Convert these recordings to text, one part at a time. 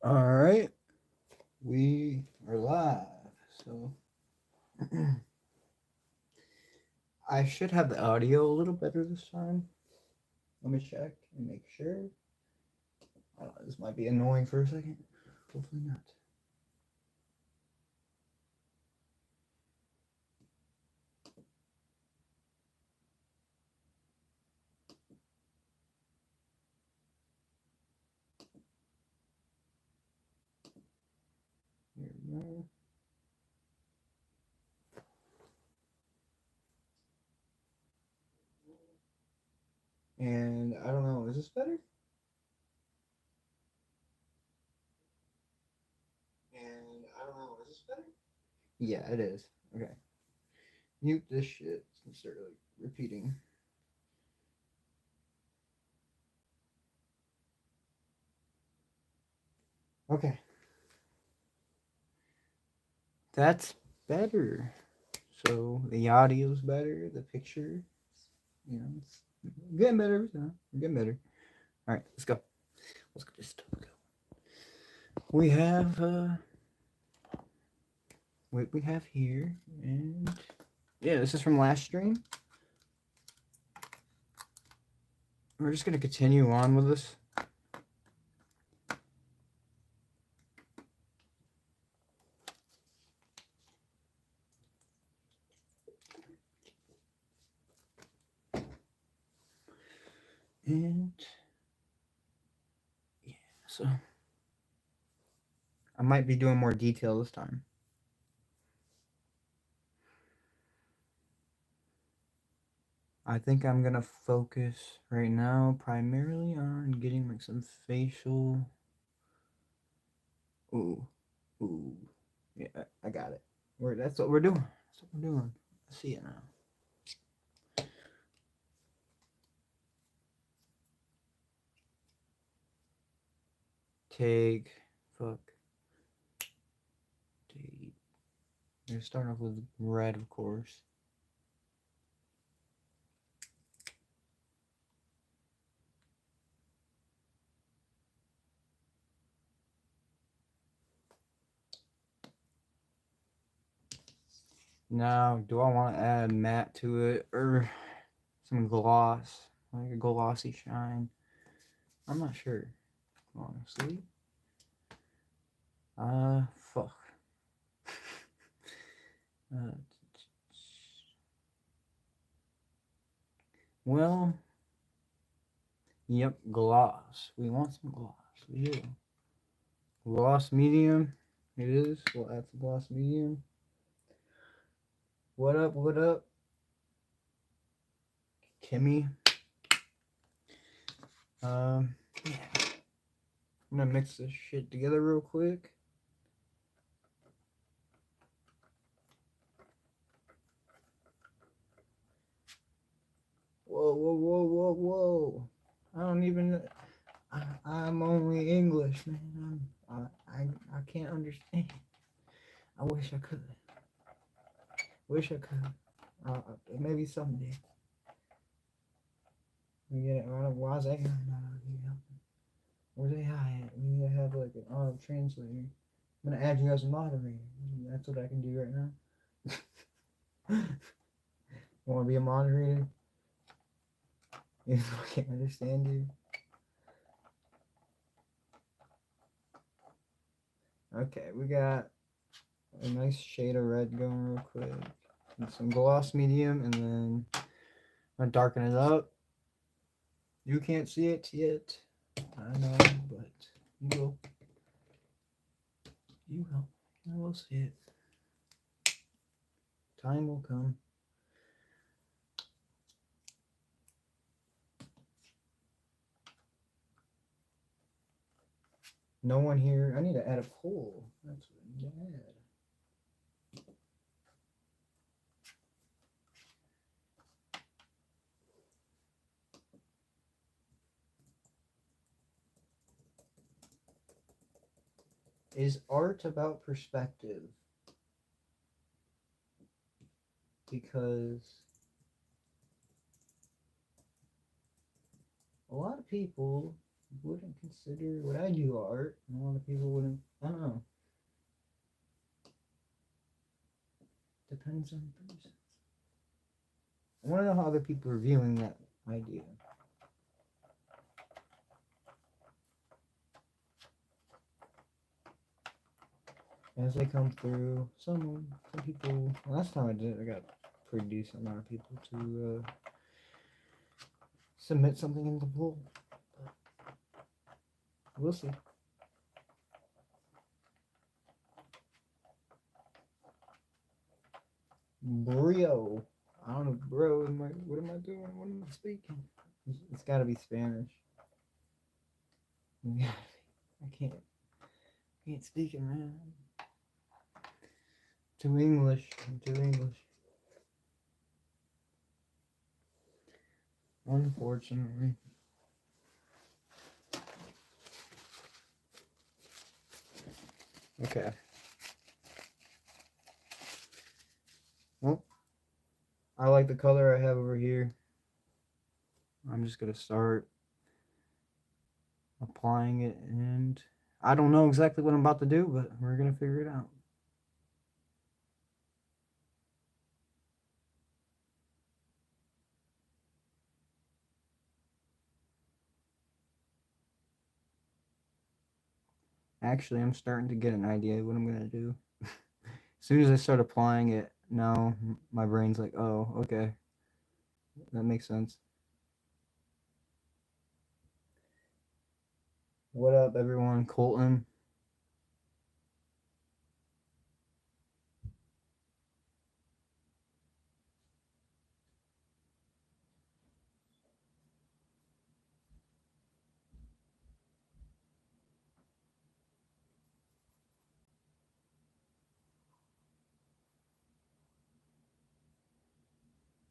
All right, we are live. So I should have the audio a little better this time. Let me check and make sure. This might be annoying for a second. Hopefully not. Here we go. And I don't know, is this better? And I don't know, is this better? Yeah, it is. Okay. Mute this shit and start like repeating. Okay. That's better. So the audio's better, the picture, it's getting better. We're getting better. All right, let's go. Let's get this stuff going. We have what we have here, and yeah, this is from last stream. We're just gonna continue on with this. And yeah, so I might be doing more detail this time. I think I'm gonna focus right now primarily on getting like some facial. Ooh, yeah, I got it. That's what we're doing. That's what we're doing. I see it now. Take, fuck. You're starting off with red, of course. Now, do I want to add matte to it or some gloss, like a glossy shine? I'm not sure, honestly. Fuck. Well, yep, gloss. We want some gloss. We do. Gloss medium. It is. We'll add some gloss medium. What up? What up? Kimmy. Yeah. I'm gonna mix this shit together real quick. Whoa. I don't even. I'm only English, man. I can't understand. I wish I could. Maybe someday. We get it. Why's AI not here? Where's AI at? We need to have like an auto translator. I'm gonna add you as a moderator. That's what I can do right now. Want to be a moderator? I can't understand you. Okay, we got a nice shade of red going real quick. And some gloss medium, and then I'm gonna darken it up. You can't see it yet. I know, but you will. You will. I will see it. Time will come. No one here. I need to add a poll. That's what I need to add. Is art about perspective? Because a lot of people wouldn't consider what I do art, and a lot of people times 30 cents. I want to know how other people are viewing that idea. As they come through, some people. Last time I did it, I got a pretty decent amount of people to submit something in the poll. But we'll see. Brio. I don't know, bro. What am I doing? What am I speaking? It's got to be Spanish. Yeah, I can't speak it, man. Too English. I'm too English. Unfortunately. Okay. Well, I like the color I have over here. I'm just gonna start applying it, and I don't know exactly what I'm about to do, but we're gonna figure it out. Actually, I'm starting to get an idea of what I'm gonna do. As soon as I start applying it, now my brain's like, oh, okay, that makes sense. What up, everyone? Colton.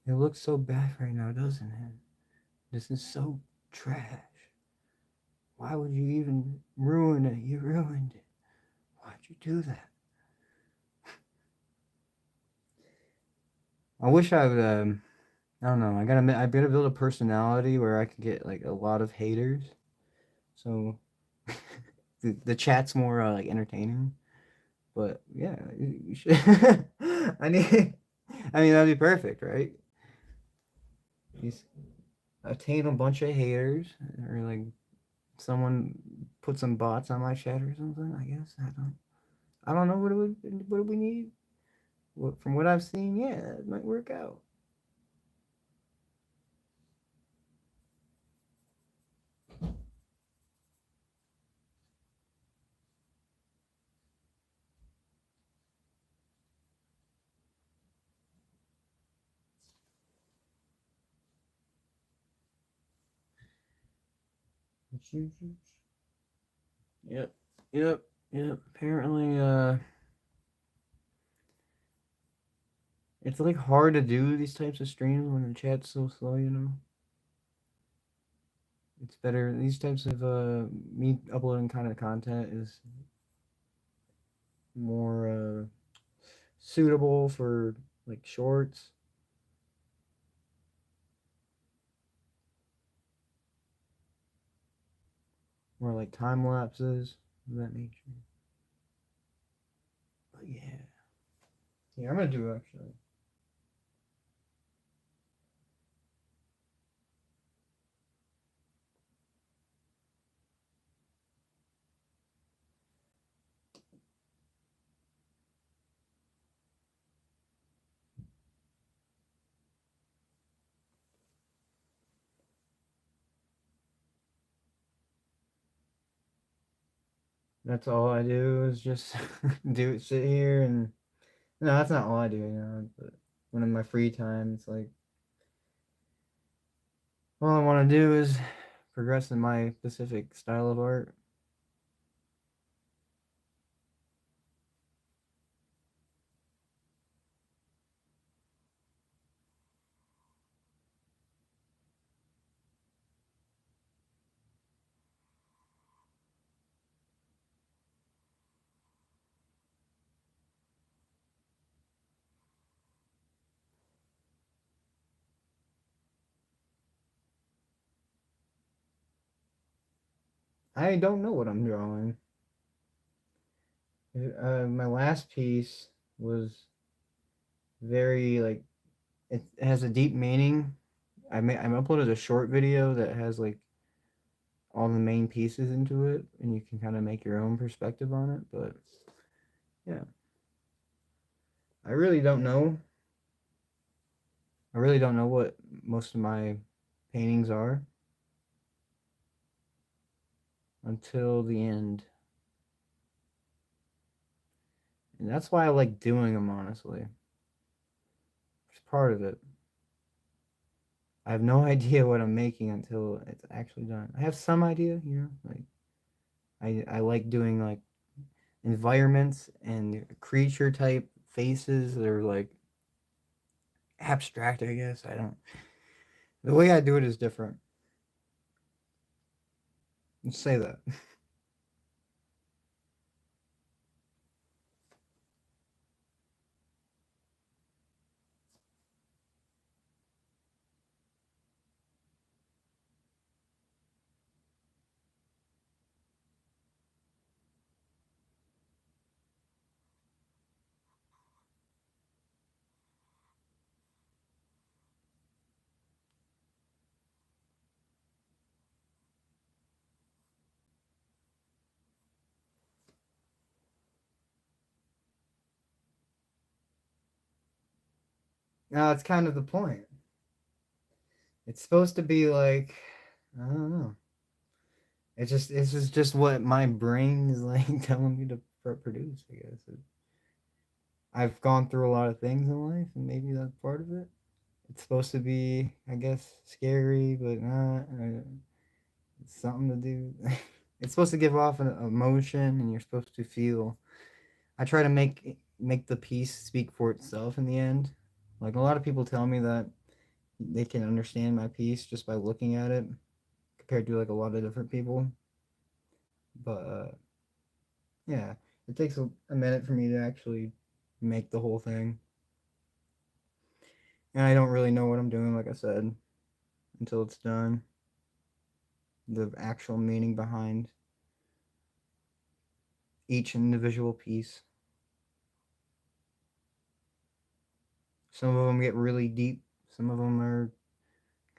It looks so bad right now, doesn't it? This is so trash. Why would you even ruin it? You ruined it. Why'd you do that? I wish I would. I don't know. I gotta build a personality where I can get like a lot of haters. So the chat's more like entertaining. But yeah, you should. I need. I mean, that'd be perfect, right? You attain a bunch of haters, or like someone put some bots on my chat or something. I guess I don't. I don't know what do we need. From what I've seen, yeah, it might work out. Yep, yep, yep. Apparently, it's like hard to do these types of streams when the chat's so slow. It's better. These types of me uploading kind of content is more suitable for like shorts or like time lapses of that nature. But yeah, I'm gonna do it actually. That's all I do is just sit here and no, that's not all I do. But when in my free time, it's like all I want to do is progress in my specific style of art. I don't know what I'm drawing. My last piece was very like it has a deep meaning. I uploaded a short video that has like all the main pieces into it, and you can kind of make your own perspective on it. But yeah, I really don't know. I really don't know what most of my paintings are until the end, and that's why I like doing them. Honestly, it's part of it. I have no idea what I'm making until it's actually done. I have some idea, like I like doing like environments and creature type faces that are like abstract, I guess. I don't. The way I do it is different. Let's say that. No, it's kind of the point. It's supposed to be like I don't know. It's just what my brain is like telling me to produce. I guess I've gone through a lot of things in life, and maybe that's part of it. It's supposed to be, I guess, scary, but not. It's something to do. It's supposed to give off an emotion, and you're supposed to feel. I try to make the piece speak for itself in the end. Like a lot of people tell me that they can understand my piece just by looking at it, compared to like a lot of different people. But yeah, it takes a minute for me to actually make the whole thing, and I don't really know what I'm doing. Like I said, until it's done, the actual meaning behind each individual piece. Some of them get really deep. Some of them are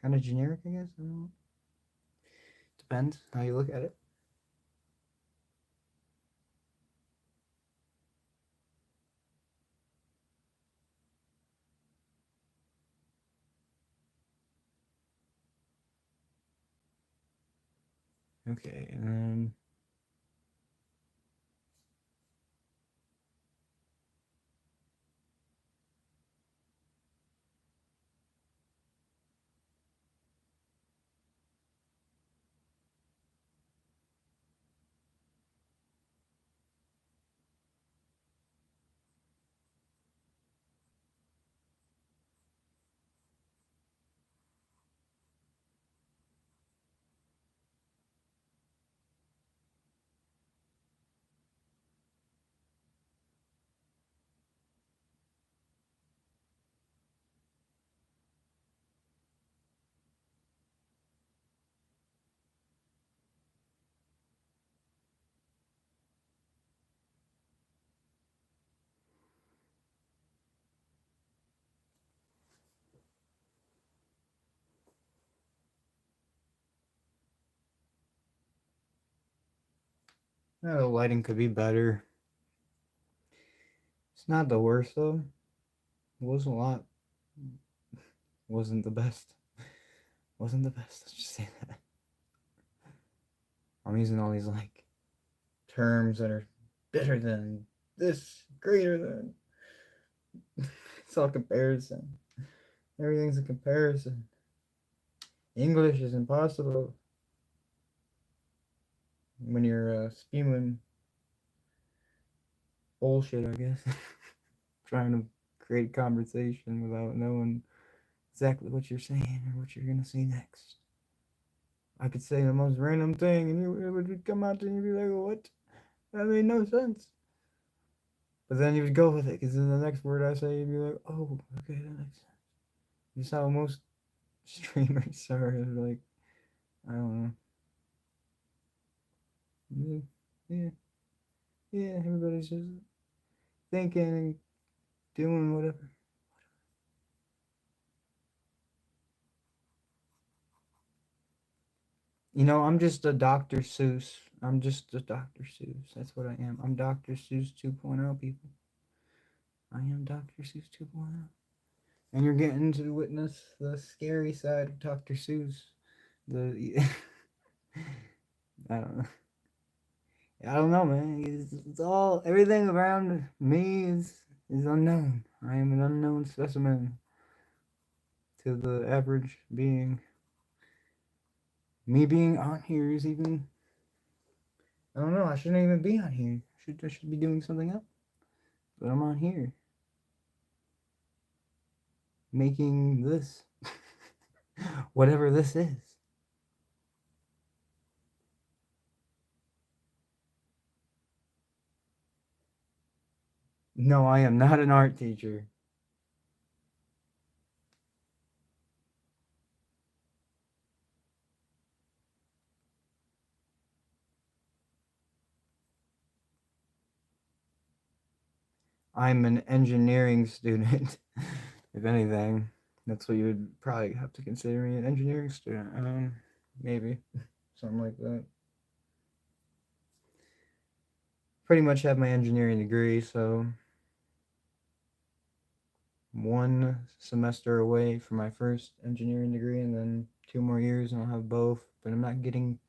kind of generic, I guess. I don't know. Depends how you look at it. Okay, and then the lighting could be better. It's not the worst though. It wasn't a lot. Wasn't the best. Wasn't the best. Let's just say that. I'm using all these like terms that are better than this, greater than. It's all comparison. Everything's a comparison. English is impossible when you're spewing bullshit, I guess. Trying to create conversation without knowing exactly what you're saying or what you're gonna say next. I could say the most random thing and it would come out and you'd be like, what? That made no sense. But then you would go with it because then the next word I say, you'd be like, oh, okay, that makes sense. Just how most streamers are like, I don't know. Yeah, yeah, yeah, everybody's just thinking and doing whatever. I'm just a Dr. Seuss. I'm just a Dr. Seuss. That's what I am. I'm Dr. Seuss 2.0, people. I am Dr. Seuss 2.0. And you're getting to witness the scary side of Dr. Seuss. The I don't know. I don't know, man. It's all everything around me is unknown. I am an unknown specimen to the average being. Me being on here is even. I don't know. I shouldn't even be on here. I should be doing something else. But I'm on here making this, whatever this is. No, I am not an art teacher. I'm an engineering student, if anything. That's what you would probably have to consider me an engineering student. Maybe something like that. Pretty much have my engineering degree, so one semester away from my first engineering degree, and then 2 more years, and I'll have both. But I'm not getting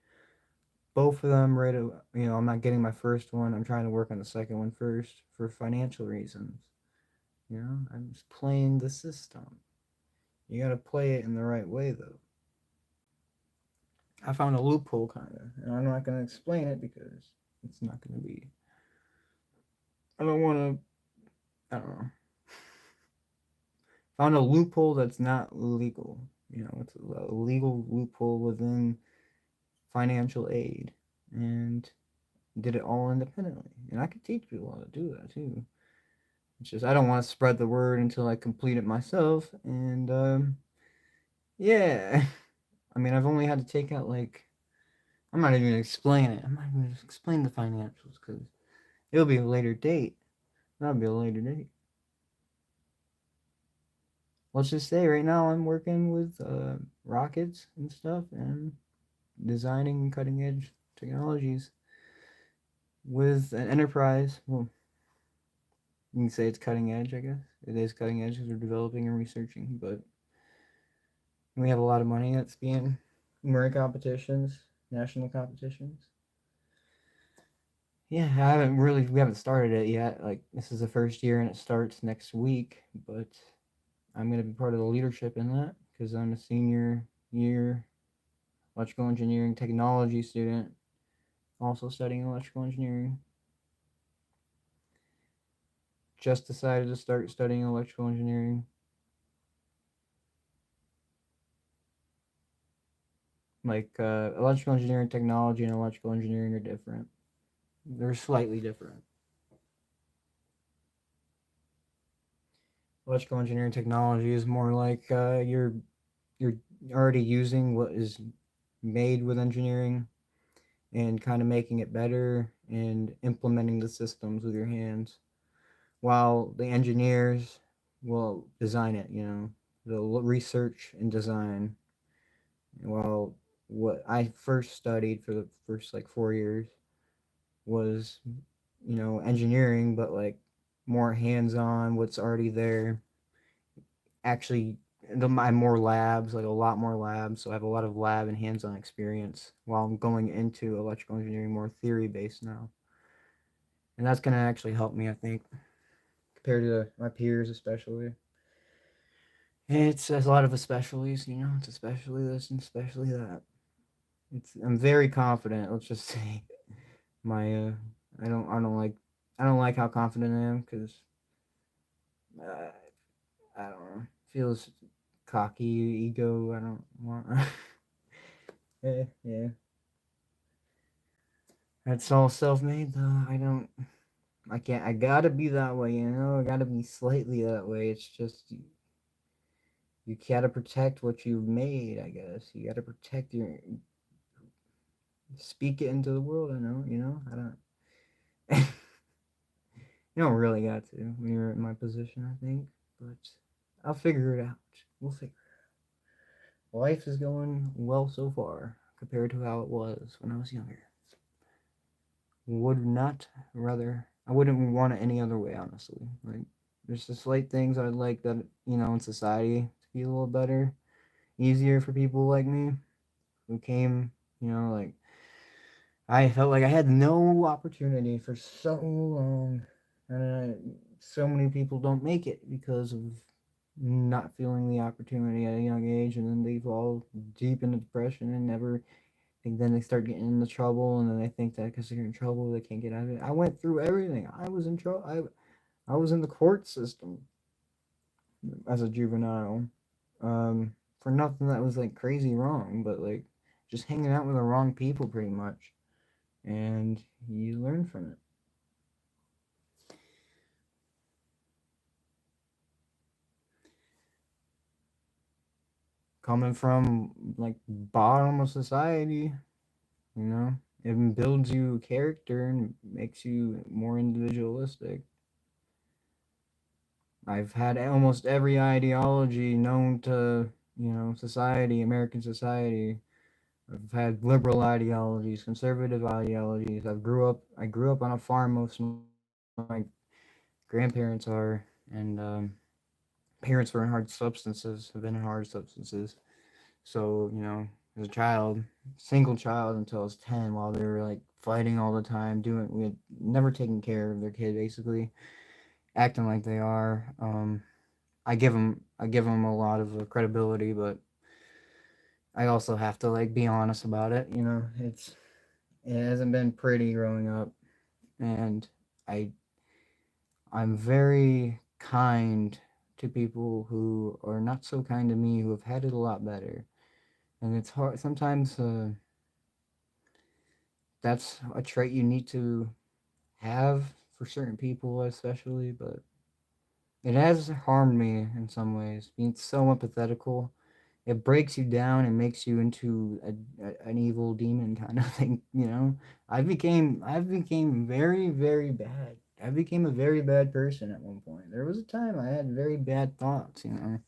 both of them right away. I'm not getting my first one. I'm trying to work on the second one first for financial reasons. I'm just playing the system. You gotta play it in the right way, though. I found a loophole, kind of, and I'm not gonna explain it because it's not gonna be. I don't want to. I don't know. Found a loophole that's not legal. It's a legal loophole within financial aid, and did it all independently. And I could teach people how to do that too. It's just I don't want to spread the word until I complete it myself. And yeah, I mean I've only had to take out I'm not even gonna explain it. I'm not even gonna explain the financials because it'll be a later date. That'll be a later date. Let's just say right now I'm working with rockets and stuff and designing cutting edge technologies with an enterprise. Well, you can say it's cutting edge, I guess. It is cutting edge because we're developing and researching, but we have a lot of money that's being we're in competitions, national competitions. Yeah, we haven't started it yet. Like this is the first year and it starts next week, but I'm gonna be part of the leadership in that because I'm a senior year electrical engineering technology student, also studying electrical engineering. Just decided to start studying electrical engineering. Electrical engineering technology and electrical engineering are different. They're slightly different. Electrical engineering technology is more like you're already using what is made with engineering and kind of making it better and implementing the systems with your hands, while the engineers will design it. They'll research and design. While what I first studied for the first 4 years was engineering, but more hands-on, what's already there. Actually, I'm more labs, like a lot more labs, so I have a lot of lab and hands-on experience while I'm going into electrical engineering, more theory-based now. And that's going to actually help me, I think, compared to my peers especially. It's a lot of especiallys, it's especially this and especially that. I'm very confident, let's just say. My I don't like how confident I am because uh, I don't know. Feels cocky, ego. I don't want. Yeah. That's all self-made though. I don't. I can't. I gotta be that way. I gotta be slightly that way. It's just you gotta protect what you've made. I guess you gotta protect your. Speak it into the world. I know. I don't. You don't really got to when you're in my position. I think, but I'll figure it out. We'll figure. Life is going well so far. compared to how it was when I was younger. Would not rather. I wouldn't want it any other way, honestly. Like, there's just slight things I'd like that in society to be a little better, easier for people like me who came. Like I felt like I had no opportunity for so long, and so many people don't make it because of not feeling the opportunity at a young age, and then they fall deep into depression and never. And then they start getting into trouble, and then they think that because they're in trouble, they can't get out of it. I went through everything. I was in trouble. I was in the court system as a juvenile, for nothing that was like crazy wrong, but like just hanging out with the wrong people, pretty much, and you learn from it. Coming from like bottom of society, you know, it builds you character and makes you more individualistic. I've had almost every ideology known to, society, American society. I've had liberal ideologies, conservative ideologies. I grew up on a farm. Most of my grandparents are, and parents were in hard substances, have been in hard substances. So, as a child, single child until I was 10, while they were like fighting all the time, we had never taken care of their kid, basically, acting like they are. I give them a lot of credibility, but I also have to like be honest about it. It hasn't been pretty growing up, and I I'm very kind to people who are not so kind to me, who have had it a lot better, and it's hard sometimes. That's a trait you need to have for certain people, especially, but it has harmed me in some ways. Being so empathetical, it breaks you down and makes you into an evil demon kind of thing. I became very, very bad. I became a very bad person at one point. There was a time I had very bad thoughts. And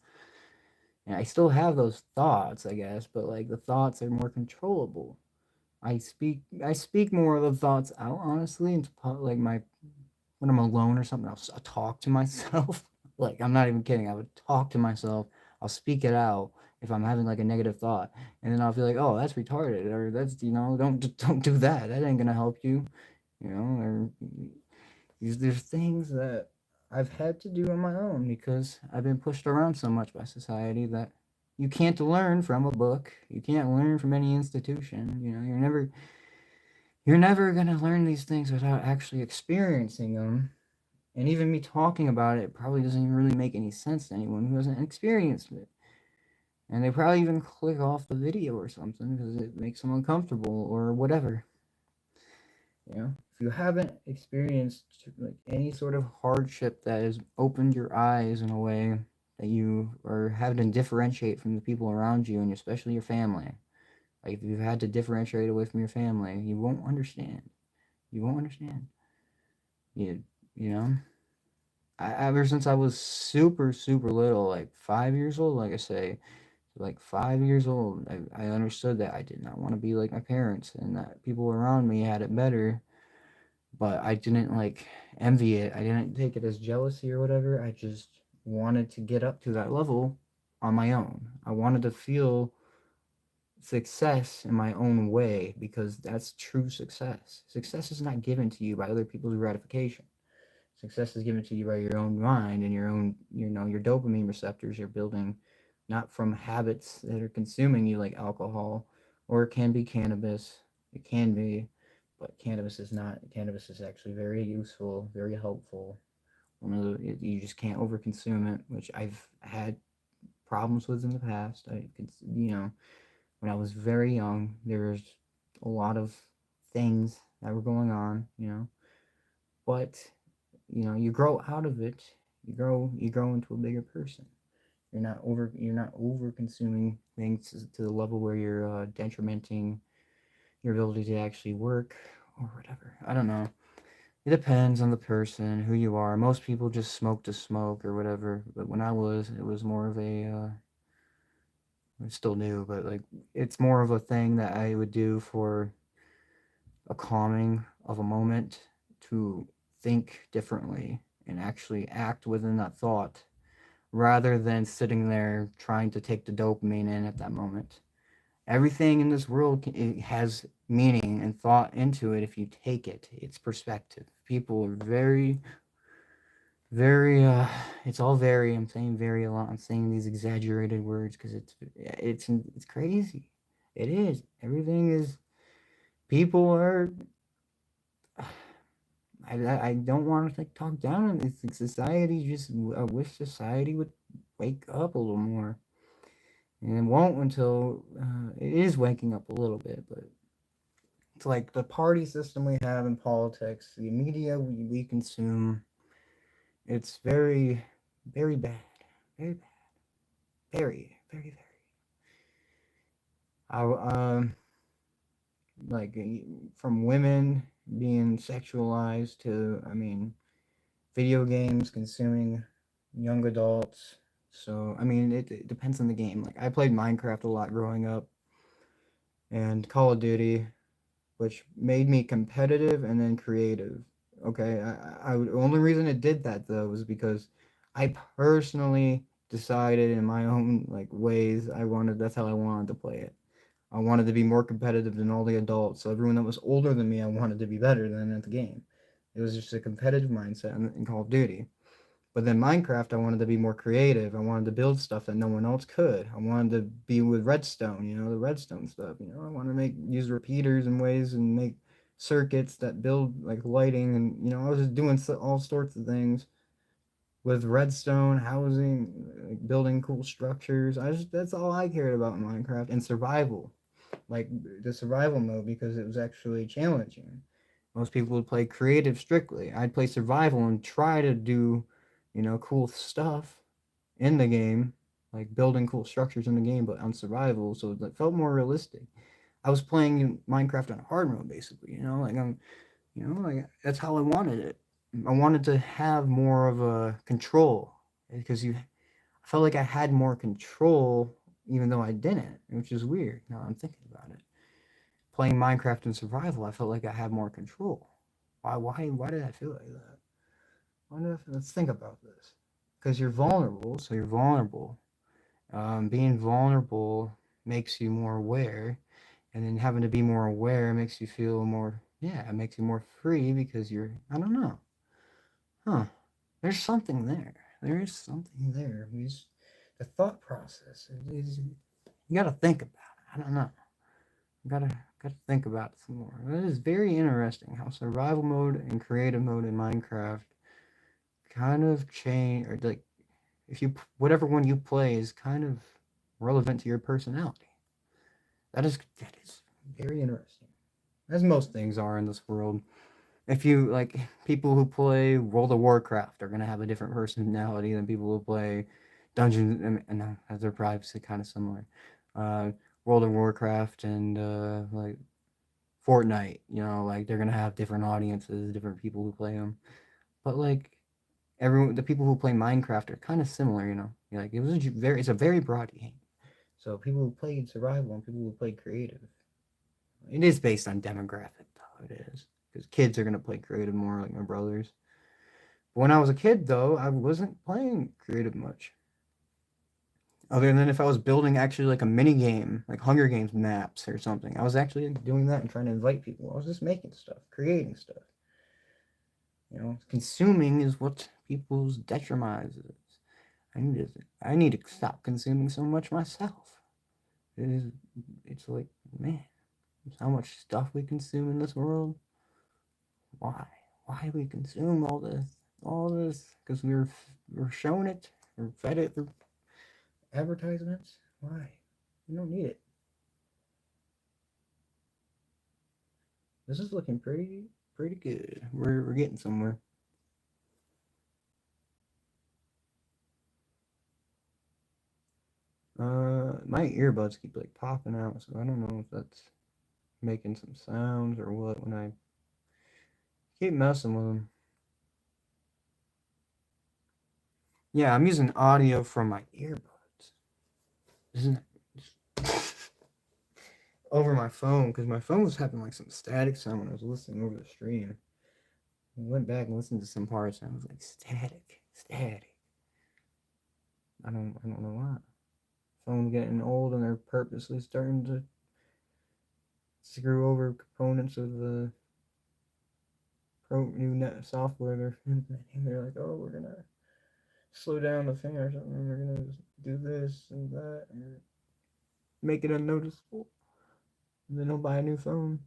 I still have those thoughts, I guess, but like the thoughts are more controllable. I speak more of the thoughts out, honestly, into like my when I'm alone or something. I'll talk to myself. Like, I'm not even kidding. I would talk to myself. I'll speak it out if I'm having like a negative thought, and then I'll feel like, oh, that's retarded, or that's don't do that. That ain't gonna help you. Or there's things that I've had to do on my own because I've been pushed around so much by society that you can't learn from a book. You can't learn from any institution. You're never gonna learn these things without actually experiencing them. And even me talking about it probably doesn't even really make any sense to anyone who hasn't experienced it. And they probably even click off the video or something because it makes them uncomfortable or whatever. If you haven't experienced like any sort of hardship that has opened your eyes in a way that you are having to differentiate from the people around you and especially your family. Like if you've had to differentiate away from your family, you won't understand. You won't understand. You you know. Ever since I was super super little, like 5 years old, like I say, like 5 years old, I understood that I did not want to be like my parents and that people around me had it better, but I didn't like envy it. I didn't take it as jealousy or whatever. I just wanted to get up to that level on my own. I wanted to feel success in my own way because that's true success. Success is not given to you by other people's gratification. Success is given to you by your own mind and your own, your dopamine receptors you're building, not from habits that are consuming you like alcohol, or it can be cannabis. It can be, but cannabis is not. Cannabis is actually very useful, very helpful. You just can't overconsume it, which I've had problems with in the past. When I was very young, there was a lot of things that were going on, but you grow out of it. You grow into a bigger person. You're not over consuming things to the level where you're detrimenting your ability to actually work or whatever. I don't know. It depends on the person, who you are. Most people just smoke to smoke or whatever, but when I was, it was more of a I still do, but like it's more of a thing that I would do for a calming of a moment to think differently and actually act within that thought rather than sitting there trying to take the dopamine in at that moment. Everything in this world it has meaning and thought into it if you take it. It's perspective. People are very, very. It's all very. I'm saying very a lot. I'm saying these exaggerated words because it's crazy. It is. Everything is. People are. I don't want to like talk down on this society. Just I wish society would wake up a little more, and it won't until it is waking up a little bit. But it's like the party system we have in politics, the media we consume. It's very, very bad, very bad, very, very, very. I like from women being sexualized to I mean video games consuming young adults. So I mean, it depends on the game. Like I played Minecraft a lot growing up, and Call of Duty, which made me competitive and then creative. Okay, the only reason it did that though was because I personally decided in my own like ways I wanted. That's how I wanted to play it. I wanted to be more competitive than all the adults. So everyone that was older than me, I wanted to be better than at the game. It was just a competitive mindset in Call of Duty. But then Minecraft, I wanted to be more creative. I wanted to build stuff that no one else could. I wanted to be with redstone, the redstone stuff. I want to use repeaters and ways and make circuits that build like lighting. And I was just doing all sorts of things with redstone, housing, like building cool structures. That's all I cared about in Minecraft and survival, like the survival mode because it was actually challenging. Most people would play creative strictly. I'd play survival and try to do, cool stuff in the game, like building cool structures in the game, but on survival, so it felt more realistic. I was playing Minecraft on hard mode, basically. Like that's how I wanted it. I wanted to have more of a control because I felt like I had more control, even though I didn't, which is weird. Now I'm thinking about it. Playing Minecraft in survival, I felt like I had more control. Why did I feel like that? Let's think about this. Because you're vulnerable, so you're vulnerable. Being vulnerable makes you more aware, and then having to be more aware makes you feel more, yeah, it makes you more free because I don't know. Huh. There's something there. There is something there. The thought process. You gotta think about it. I don't know. Gotta think about it some more. It is very interesting how survival mode and creative mode in Minecraft kind of change, or like if you whatever one you play is kind of relevant to your personality. That is very interesting, as most things are in this world. If you like people who play World of Warcraft are gonna have a different personality than people who play Dungeons and they're probably kind of similar. Uh, World of Warcraft and like Fortnite, like they're gonna have different audiences, different people who play them. But like the people who play Minecraft are kind of similar. Like it's a very broad game. So people who played survival and people who played creative, it is based on demographic though. It is because kids are gonna play creative more, like my brothers. But when I was a kid though, I wasn't playing creative much. Other than if I was building actually like a mini game, like Hunger Games maps or something, I was actually doing that and trying to invite people. I was just making stuff, creating stuff. Consuming is what people's detriment is. I need to stop consuming so much myself. It is, it's like, man, how much stuff we consume in this world. Why? Why we consume all this? All this? Because we're shown it, we're fed it through advertisements. Why? We don't need it. This is looking pretty good. We're getting somewhere. My earbuds keep like popping out, so I don't know if that's making some sounds or what when I keep messing with them. Yeah, I'm using audio from my earbuds. Isn't it? over my phone, because my phone was having like some static sound when I was listening over the stream. I went back and listened to some parts and I was like, static. I don't know why. Phone getting old and they're purposely starting to screw over components of the new net software they're implementing. They're like, oh, we're gonna slow down the thing or something. We're gonna do this and that, and make it unnoticeable. And then they'll buy a new phone.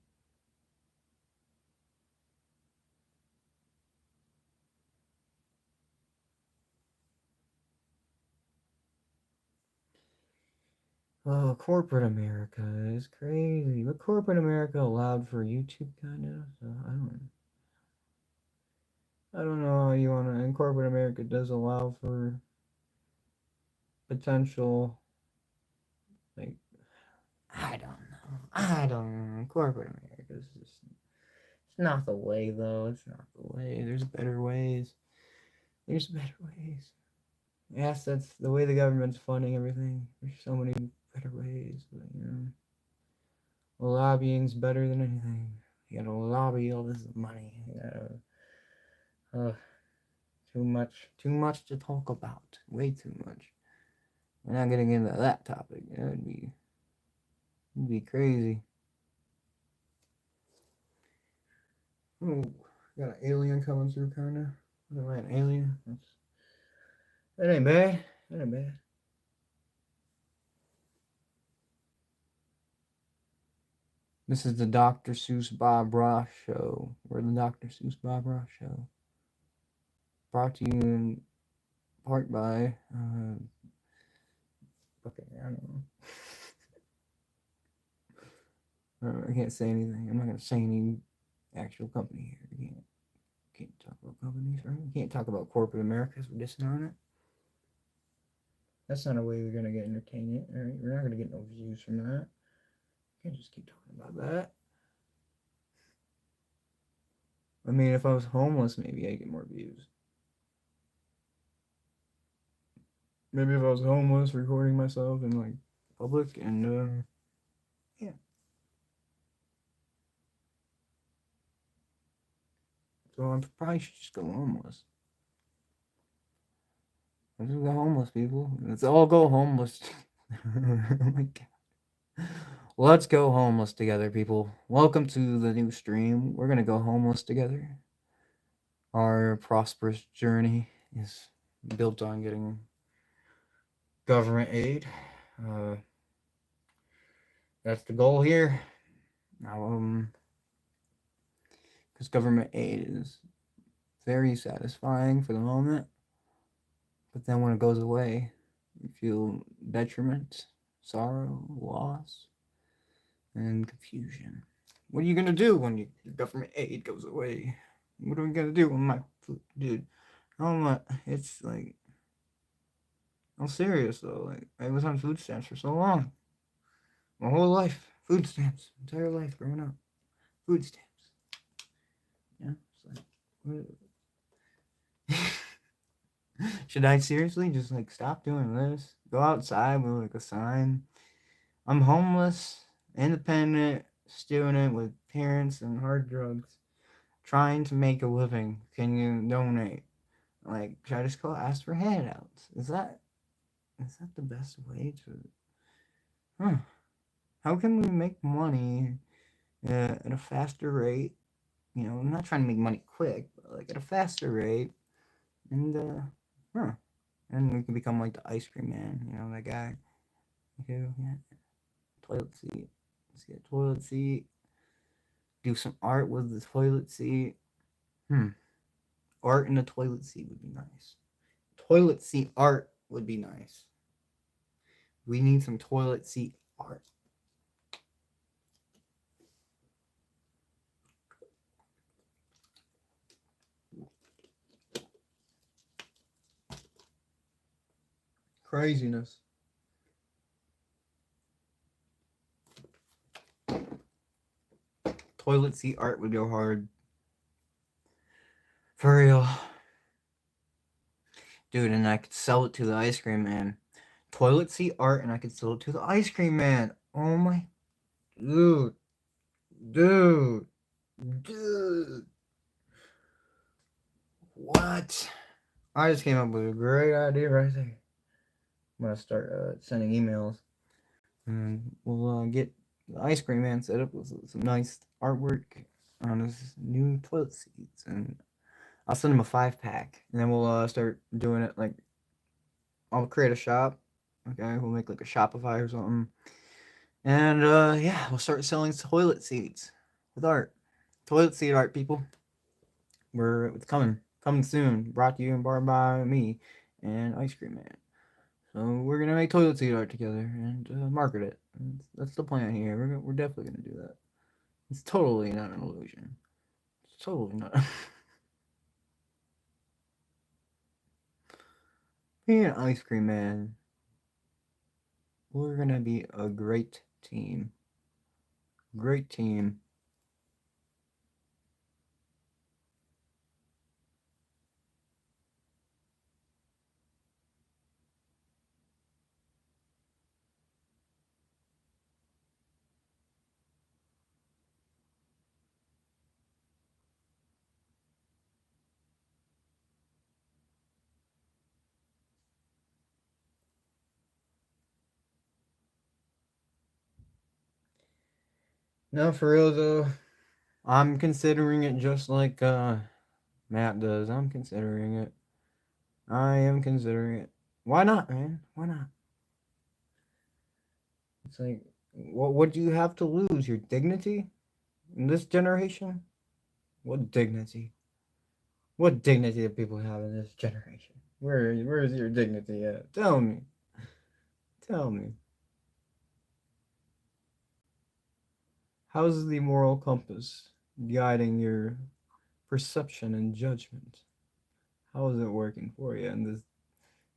Oh, corporate America is crazy. But corporate America allowed for YouTube kind of, so I don't know how you wanna, and corporate America does allow for potential, like, I don't know. Corporate America is just, it's not the way though. It's not the way. There's better ways. There's better ways. Yes, that's the way the government's funding everything. There's so many better ways, but lobbying's better than anything. You gotta lobby all this money. You gotta, too much to talk about. Way too much. We're not getting into that topic. It'd be crazy. Oh, got an alien coming through, kinda. Look at an alien. That ain't bad. That ain't bad. This is the Dr. Seuss Bob Ross show. We're the Dr. Seuss Bob Ross show. Brought to you in part by, okay, I don't know. I can't say anything. I'm not gonna say any actual company here. Can't talk about companies, right? We can't talk about corporate America because we're dissing on it. That's not a way we're gonna get entertainment, right? We're not gonna get no views from that. Can't just keep talking about that. I mean, if I was homeless, maybe I'd get more views. Maybe if I was homeless, recording myself in like public, and yeah. So I probably should just go homeless. Let's go homeless, people. Let's all go homeless. Oh my god. Let's go homeless together, people. Welcome to the new stream. We're gonna go homeless together. Our prosperous journey is built on getting government aid. That's the goal here. Now, because government aid is very satisfying for the moment, but then when it goes away, you feel detriment, sorrow, loss, and confusion. What are you gonna do when your government aid goes away? What are we gonna do when my food, dude? It's like, I'm serious though. Like, I was on food stamps for so long, my whole life, food stamps, entire life growing up, food stamps. Yeah, it's like, should I seriously just like stop doing this? Go outside with like a sign. I'm homeless, independent student with parents and hard drugs, trying to make a living. Can you donate? Like, should I just go ask for handouts? Is that the best way to? Huh? How can we make money at a faster rate? You know, I'm not trying to make money quick, but like at a faster rate, and and we can become like the ice cream man. You know, that guy. Okay, yeah. Toilet seat. Let's get a toilet seat. Do some art with the toilet seat. Art in the toilet seat would be nice. Toilet seat art would be nice. We need some toilet seat art. Craziness. Toilet seat art would go hard. For real. Dude, and I could sell it to the ice cream man. toilet seat art, and I could sell it to the ice cream man. Oh my, dude, dude, dude, what? I just came up with a great idea right there. I'm gonna start sending emails, and we'll get the ice cream man set up with some nice artwork on his new toilet seats, and I'll send him a 5 pack, and then we'll start doing it like I'll create a shop. Okay, we'll make like a Shopify or something, and yeah, we'll start selling toilet seats with art. Toilet seat art, people. It's coming soon. Brought to you and brought by me and Ice Cream Man. So we're gonna make toilet seat art together and market it. That's the plan here. We're definitely gonna do that. It's totally not an illusion. It's totally not. Me and Ice Cream Man, we're gonna be a great team. Great team. No, for real though. I'm considering it just like Matt does. I'm considering it. I am considering it. Why not, man? Why not? It's like, what do you have to lose? Your dignity in this generation? What dignity? What dignity do people have in this generation? Where is your dignity at? Tell me. Tell me. How's the moral compass guiding your perception and judgment? How is it working for you in this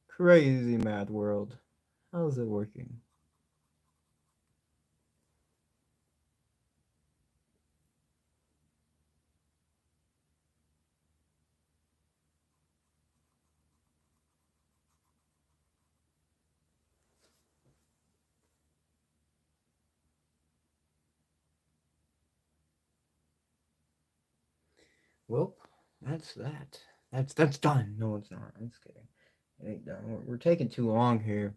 crazy mad world? How is it working? Well, that's that. That's done. No, it's not. I'm just kidding. It ain't done. We're taking too long here.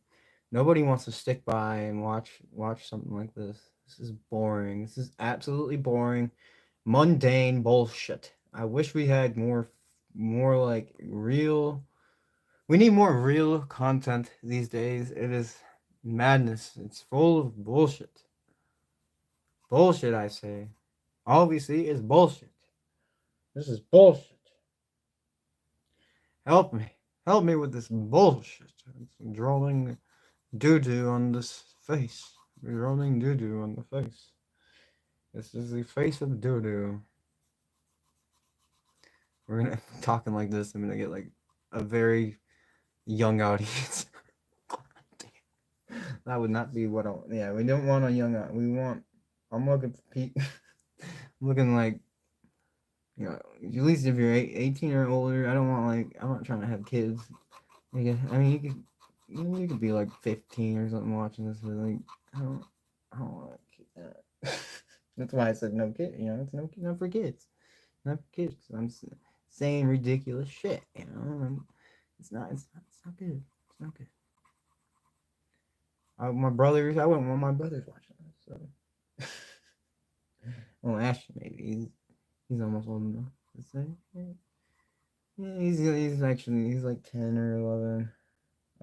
Nobody wants to stick by and watch something like this. This is boring. This is absolutely boring, mundane bullshit. I wish we had more like real. We need more real content these days. It is madness. It's full of bullshit. Bullshit, I say. All we see is bullshit. This is bullshit. Help me. Help me with this bullshit. It's drawing doo-doo on this face. Drawing doo-doo on the face. This is the face of doo-doo. We're gonna talking like this. I'm gonna get like a very young audience. That would not be what I. Yeah, we don't want a young. We want. I'm looking for people. I'm looking like, at least if you're 18 or older. I don't want like. I'm not trying to have kids. I mean, you could be like 15 or something watching this. But like, I don't want a kid. That's why I said no kid. It's not for kids. Not for kids. I'm saying ridiculous shit. It's not good. It's not good. My brothers. I wouldn't want my brothers watching this. So, well, Ashton maybe he's almost old enough to say. Yeah, he's like 10 or 11.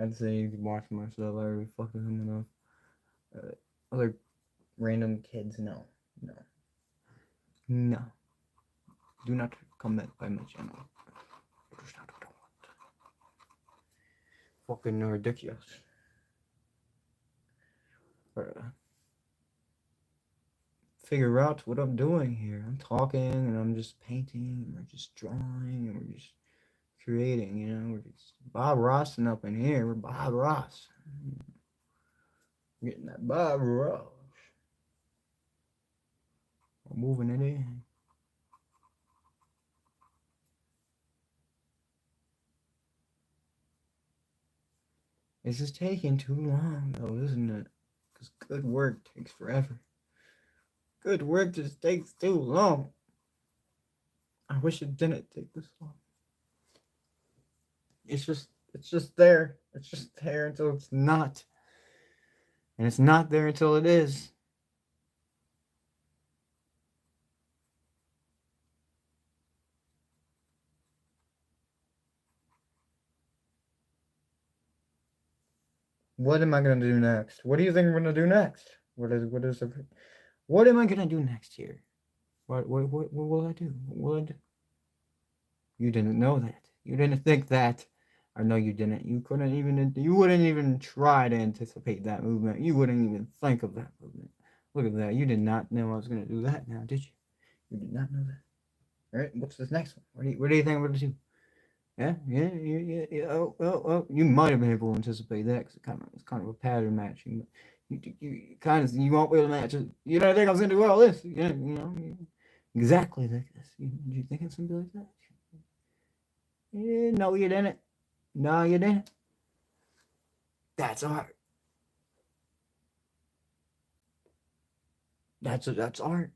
I'd say he's watching my stuff. I already fuck with him enough. Other random kids, no, no, no. Do not comment by my channel. It is not what I want. Fucking ridiculous. Figure out what I'm doing here. I'm talking and I'm just painting and we're just drawing and we're just creating, we're just Bob Rossing up in here. We're Bob Ross. We're getting that Bob Ross. We're moving it in. It's just taking too long, though, isn't it? Because good work takes forever. Good work just takes too long. I wish it didn't take this long. It's just there. It's just there until it's not. And it's not there until it is. What am I gonna do next? What do you think I'm gonna do next? What am I gonna do next here? What will I do? What will I do? You didn't know that. You didn't think that. I know you didn't. You couldn't even. You wouldn't even try to anticipate that movement. You wouldn't even think of that movement. Look at that. You did not know I was gonna do that. Now, did you? You did not know that. All right. What's this next one? What do you think I'm gonna do? Yeah. Oh. You might have been able to anticipate that because it's kind of a pattern matching. You won't be able to match it. You don't think I was gonna do all this? Yeah, exactly like this. You think it's gonna be like that? Yeah, no, you didn't. No, you didn't. That's art. That's art.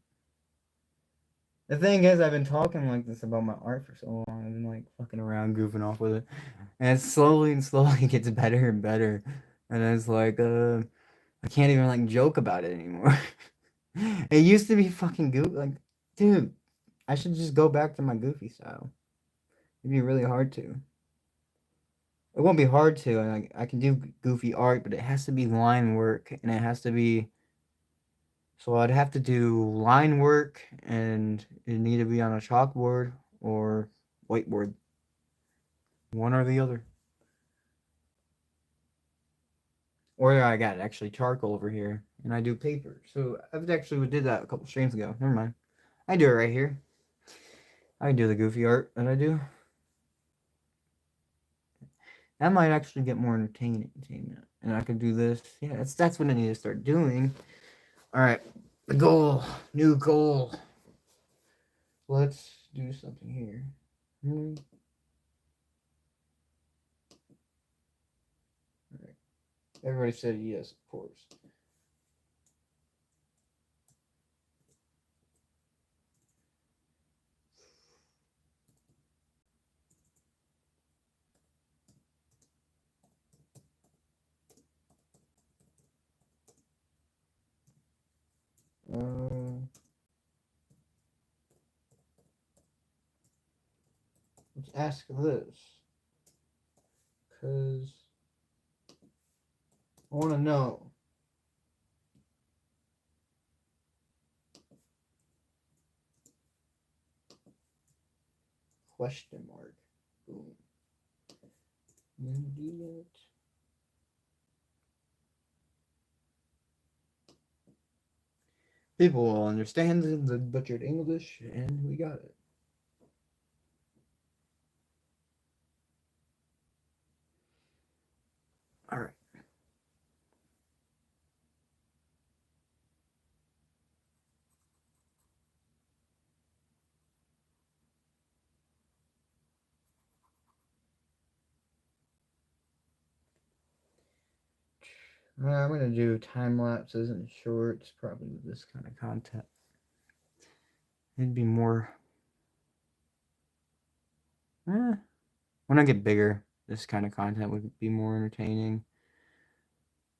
The thing is, I've been talking like this about my art for so long. I've been like fucking around, goofing off with it, and it slowly and slowly gets better and better. And it's like, I can't even like joke about it anymore. It used to be fucking goofy. Like, dude, I should just go back to my goofy style. It'd be really hard to. It won't be hard to. And I can do goofy art, but it has to be line work, and it has to be. So I'd have to do line work, and it need to be on a chalkboard or whiteboard, one or the other. Or I got actually charcoal over here, and I do paper. So I actually did that a couple streams ago. Never mind. I do it right here. I do the goofy art that I do. That might actually get more entertainment, and I could do this. Yeah, that's what I need to start doing. All right, the goal, new goal. Let's do something here. All right. Everybody said yes, of course. Let's ask this, because I want to know. Question mark. Boom. I'm gonna do that. People will understand the butchered English, and we got it. All right. I'm gonna do time lapses and shorts, probably with this kind of content. It'd be more. When I get bigger, this kind of content would be more entertaining.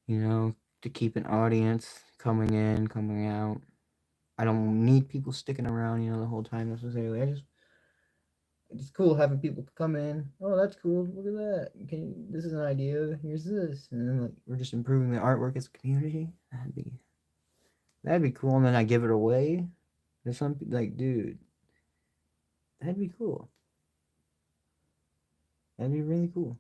To keep an audience coming in, coming out. I don't need people sticking around, the whole time necessarily. It's cool having people come in. Oh, that's cool. Look at that. This is an idea. Here's this, and then like we're just improving the artwork as a community. That'd be cool. And then I give it away. There's some like, dude, that'd be cool. That'd be really cool.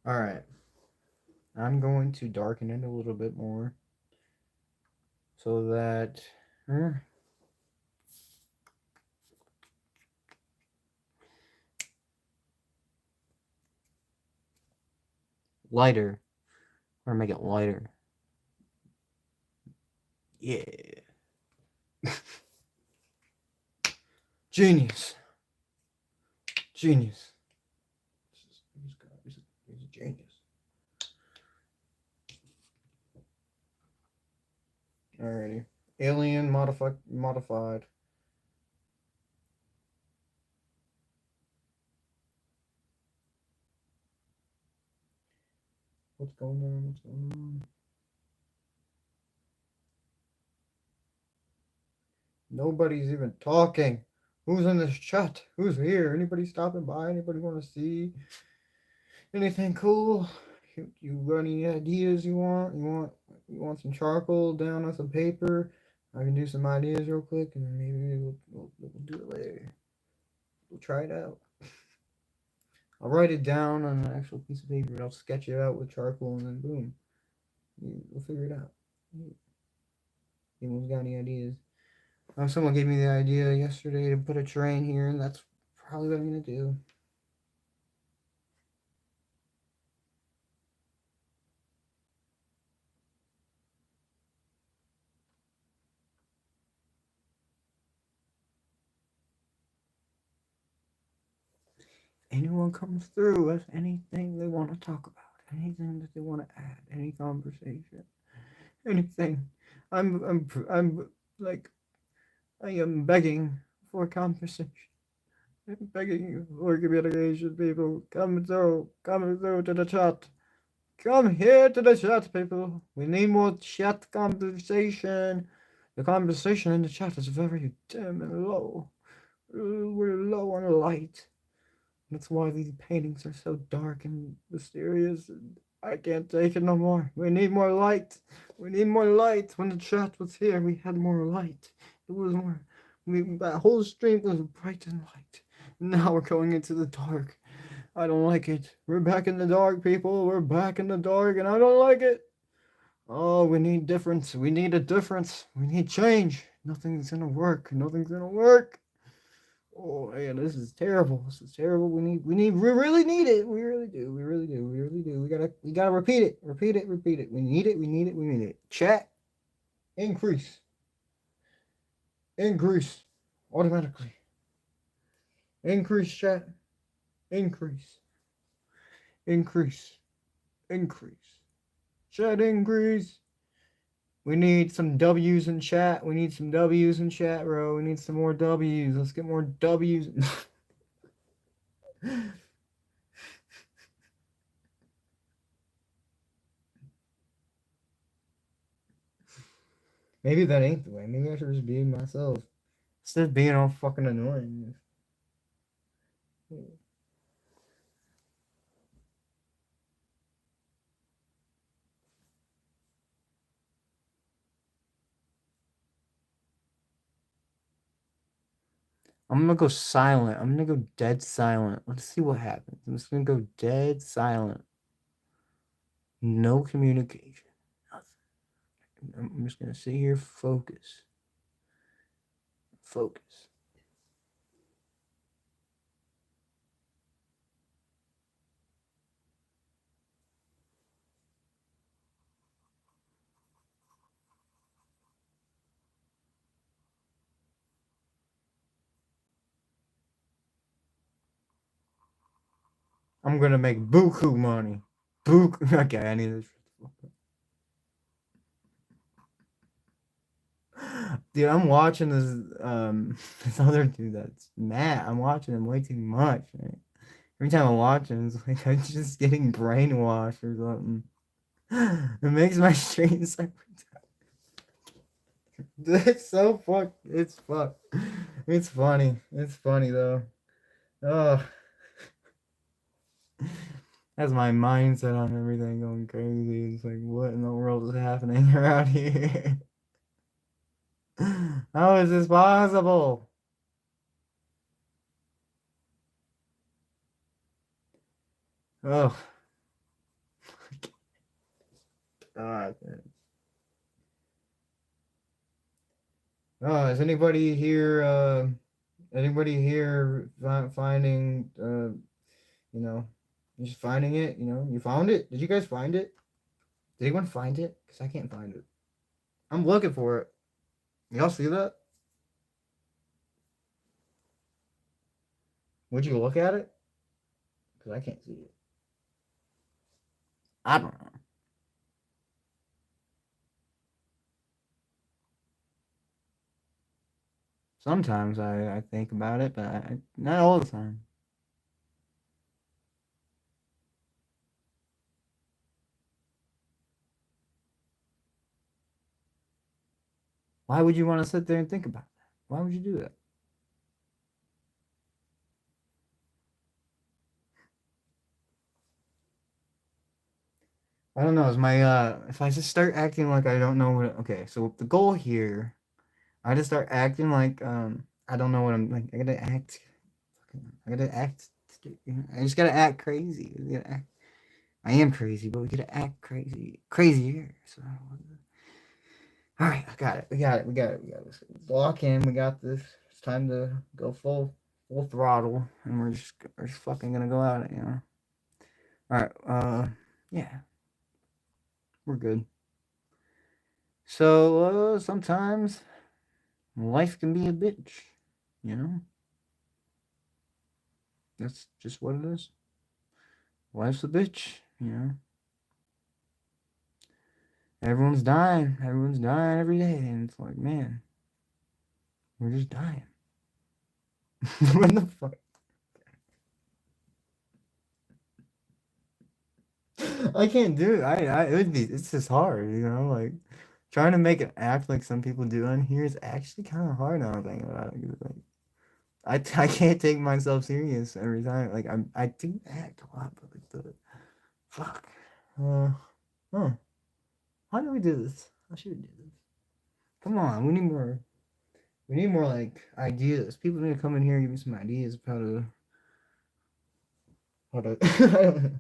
All right. I'm going to darken it a little bit more so that lighter. We're gonna make it lighter. Yeah. Genius. Genius. He's a genius. Alrighty. Alien modified. What's going on? What's going on? Nobody's even talking. Who's in this chat? Who's here? Anybody stopping by? Anybody want to see anything cool? You got any ideas you want? You want some charcoal down on some paper? I can do some ideas real quick, and then maybe we'll do it later. We'll try it out. I'll write it down on an actual piece of paper, and I'll sketch it out with charcoal, and then boom, we'll figure it out. Anyone's got any ideas? Someone gave me the idea yesterday to put a train here, and that's probably what I'm gonna do. Anyone comes through with anything they want to talk about, anything that they want to add, any conversation, anything, I'm like, I am begging for conversation. I'm begging you for communication, people. Come through to the chat. Come here to the chat, people. We need more chat conversation. The conversation in the chat is very dim and low. We're low on light. That's why these paintings are so dark and mysterious. And I can't take it no more. We need more light. We need more light. When the chat was here, we had more light. It was more. That whole stream was bright and light. Now we're going into the dark. I don't like it. We're back in the dark, people. We're back in the dark, and I don't like it. Oh, we need difference. We need a difference. We need change. Nothing's gonna work. Nothing's gonna work. Oh man, this is terrible. This is terrible. We really need it. We really do. We really do. We really do. We gotta repeat it. Repeat it. Repeat it. We need it. We need it. We need it. Chat. Increase. Increase. Automatically. Increase chat. Increase. Increase. Increase. Chat increase. We need some W's in chat. We need some W's in chat, bro. We need some more W's. Let's get more W's. Maybe that ain't the way. Maybe I should just be myself. Instead of being all fucking annoying. I'm gonna go silent. I'm gonna go dead silent. Let's see what happens. I'm just gonna go dead silent. No communication. Nothing. I'm just gonna sit here, focus. Focus. I'm gonna make buku money. Buku. Okay, I need this. Dude, I'm watching this other dude that's Matt. I'm watching him way too much. Man. Every time I watch him, it's like I'm just getting brainwashed or something. It makes my streams like it's so fucked. It's fucked. It's funny. It's funny though. Oh, that's my mindset on everything going crazy. It's like, what in the world is happening around here? How is this possible? Oh, God. Oh, is anybody here? Anybody here finding? You know, You're just finding it, you know? You found it? Did you guys find it? Did anyone find it? Because I can't find it. I'm looking for it. Y'all see that? Would you look at it? Because I can't see it. I don't know. Sometimes I think about it, but not all the time. Why would you want to sit there and think about that? Why would you do that? I don't know. Is my if I just start acting like I don't know what okay, so the goal here, I just start acting like I don't know what I'm like. I gotta act. I just gotta act crazy. I am crazy, but we gotta act crazier. So, all right, I got it. We got it. We got it. We got this. Lock in. We got this. It's time to go full throttle, and we're just fucking gonna go at it. You know. All right. Yeah, we're good. So sometimes life can be a bitch. You know. That's just what it is. Life's a bitch. You know. Everyone's dying. Everyone's dying every day, and it's like, man, we're just dying. What the fuck? I can't do it. It would be. It's just hard, you know. Like trying to make it act like some people do on here is actually kind of hard. Now I'm thinking about it. Like, I can't take myself serious every time. Like I do act a lot, but like the fuck. Uh, huh. How do we do this? How should we do this? Come on, we need more. We need more like ideas. People need to come in here and give me some ideas of how to I don't know.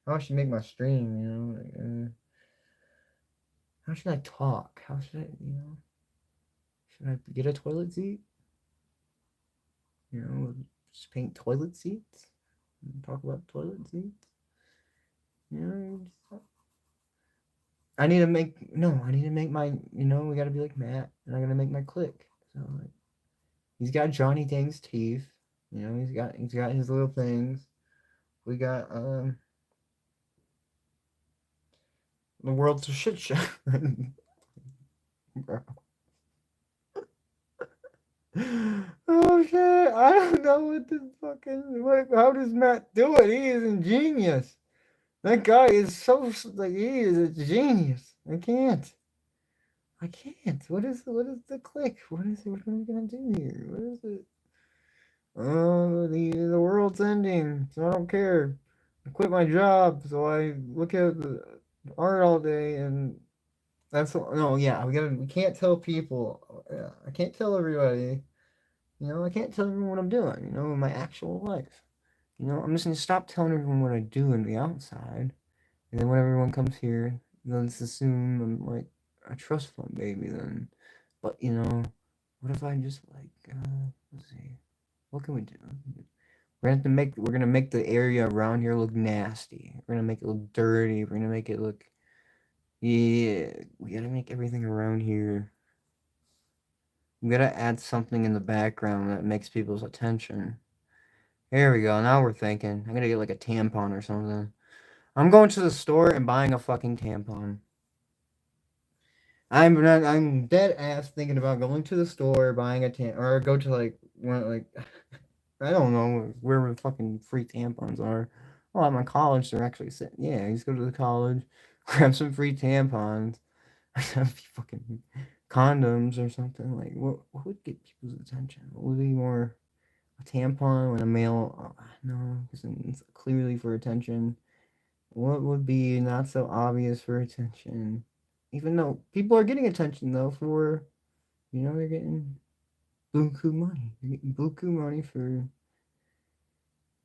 How I should make my stream. You know, like, how should I talk? How should I, you know? Should I get a toilet seat? You know, just paint toilet seats and talk about toilet seats. You know, I need to make no. I need to make my. You know, we got to be like Matt, and I got to make my click. So like, he's got Johnny Dang's teeth. You know, he's got his little things. We got the world's a shit show. Bro. Oh shit! I don't know what this fucking. What, how does Matt do it? He is ingenious. That guy is so like he is a genius. I can't. I can't. What is the click? What are we gonna do here? What is it? Oh, the world's ending, so I don't care. I quit my job, so I look at the art all day, and that's no, yeah. We can't tell people. Yeah, I can't tell everybody. You know, I can't tell everyone what I'm doing. You know, in my actual life. You know, I'm just gonna stop telling everyone what I do in the outside. And then when everyone comes here, they'll just assume I'm like a trust fund baby then. But you know, what if I just like let's see. What can we do? We're gonna make the area around here look nasty. We're gonna make it look dirty. We're gonna make it look yeah, we gotta make everything around here. We gotta add something in the background that makes people's attention. There we go. Now we're thinking. I'm gonna get like a tampon or something. I'm going to the store and buying a fucking tampon. I'm dead ass thinking about going to the store, buying a or go to like one like I don't know where the fucking free tampons are. Well, at my college, they're actually sitting. Yeah, you just go to the college, grab some free tampons, fucking condoms or something. Like, what would get people's attention? What would be more a tampon when a male? Oh, no, because it's clearly for attention. What would be not so obvious for attention? Even though people are getting attention though for, you know, they're getting buku money. They're getting buku money for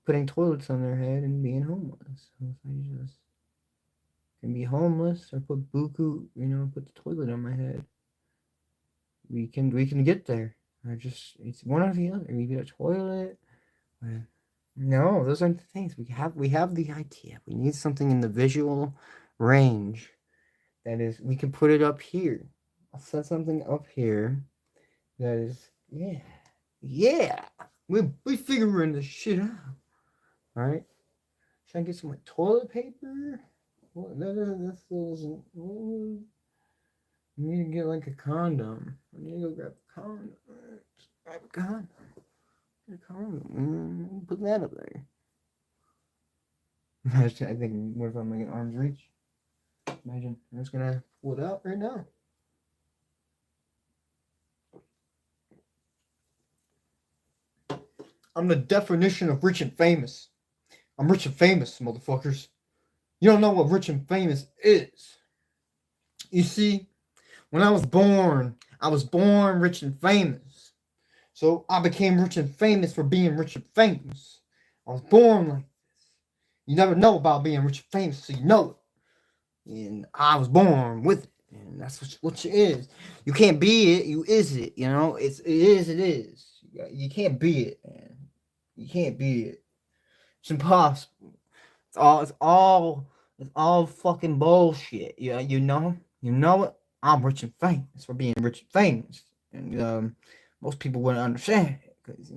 putting toilets on their head and being homeless. So if I just can be homeless or put buku, you know, put the toilet on my head, we can get there. I just it's one or the other. We get a toilet. No, those aren't the things. We have the idea. We need something in the visual range. That is, we can put it up here. I'll set something up here. That is, yeah, yeah. We figuring this shit out. All right. Should I get some like, toilet paper? What? That still doesn't. You need to get like a condom. I need to go grab a condom. Grab a condom. Get a condom. Put that up there. Imagine, I think, what if I'm making arm's reach? Imagine, I'm just gonna pull it out right now. I'm the definition of rich and famous. I'm rich and famous, motherfuckers. You don't know what rich and famous is. You see, when I was born rich and famous. So I became rich and famous for being rich and famous. I was born like this. You never know about being rich and famous, so you know it. And I was born with it. And that's what it is. You can't be it, you is it. You know, it is. You can't be it, man. You can't be it. It's impossible. It's all fucking bullshit. Yeah, you know it. I'm rich and famous for being rich and famous, and most people wouldn't understand it because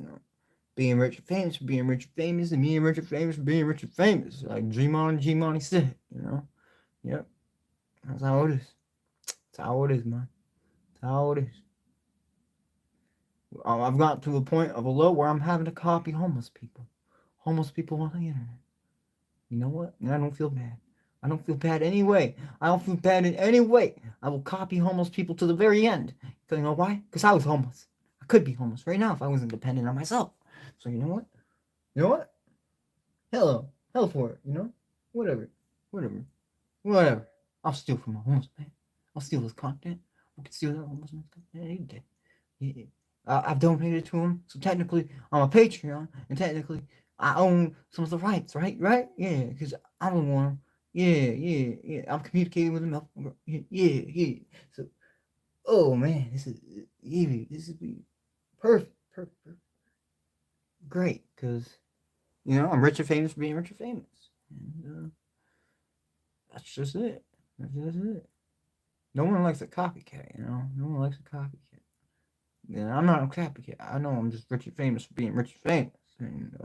being rich and famous for being rich and famous, and being rich and famous for being rich and famous. Like G Money said, Yep, that's how it is. That's how it is, man. That's how it is. I've got to a point of a low where I'm having to copy homeless people on the internet. You know what? And I don't feel bad. I don't feel bad anyway. I don't feel bad in any way. I will copy homeless people to the very end. Because you know why? Because I was homeless. I could be homeless right now if I wasn't dependent on myself. So you know what? You know what? Hello. Hell for it, Whatever. Whatever. Whatever. I'll steal from a homeless man. I'll steal his content. I can steal that homeless man's content any day. Yeah. I've donated to him, so technically I'm a Patreon, and technically I own some of the rights, right? Right? Yeah, because I'm the one. Yeah. I'm communicating with him. Yeah. So, oh man, this is perfect, perfect. Great, because I'm rich and famous for being rich and famous, and that's just it. That's just it. No one likes a copycat, No one likes a copycat. And I'm not a copycat. I know I'm just rich and famous for being rich and famous. And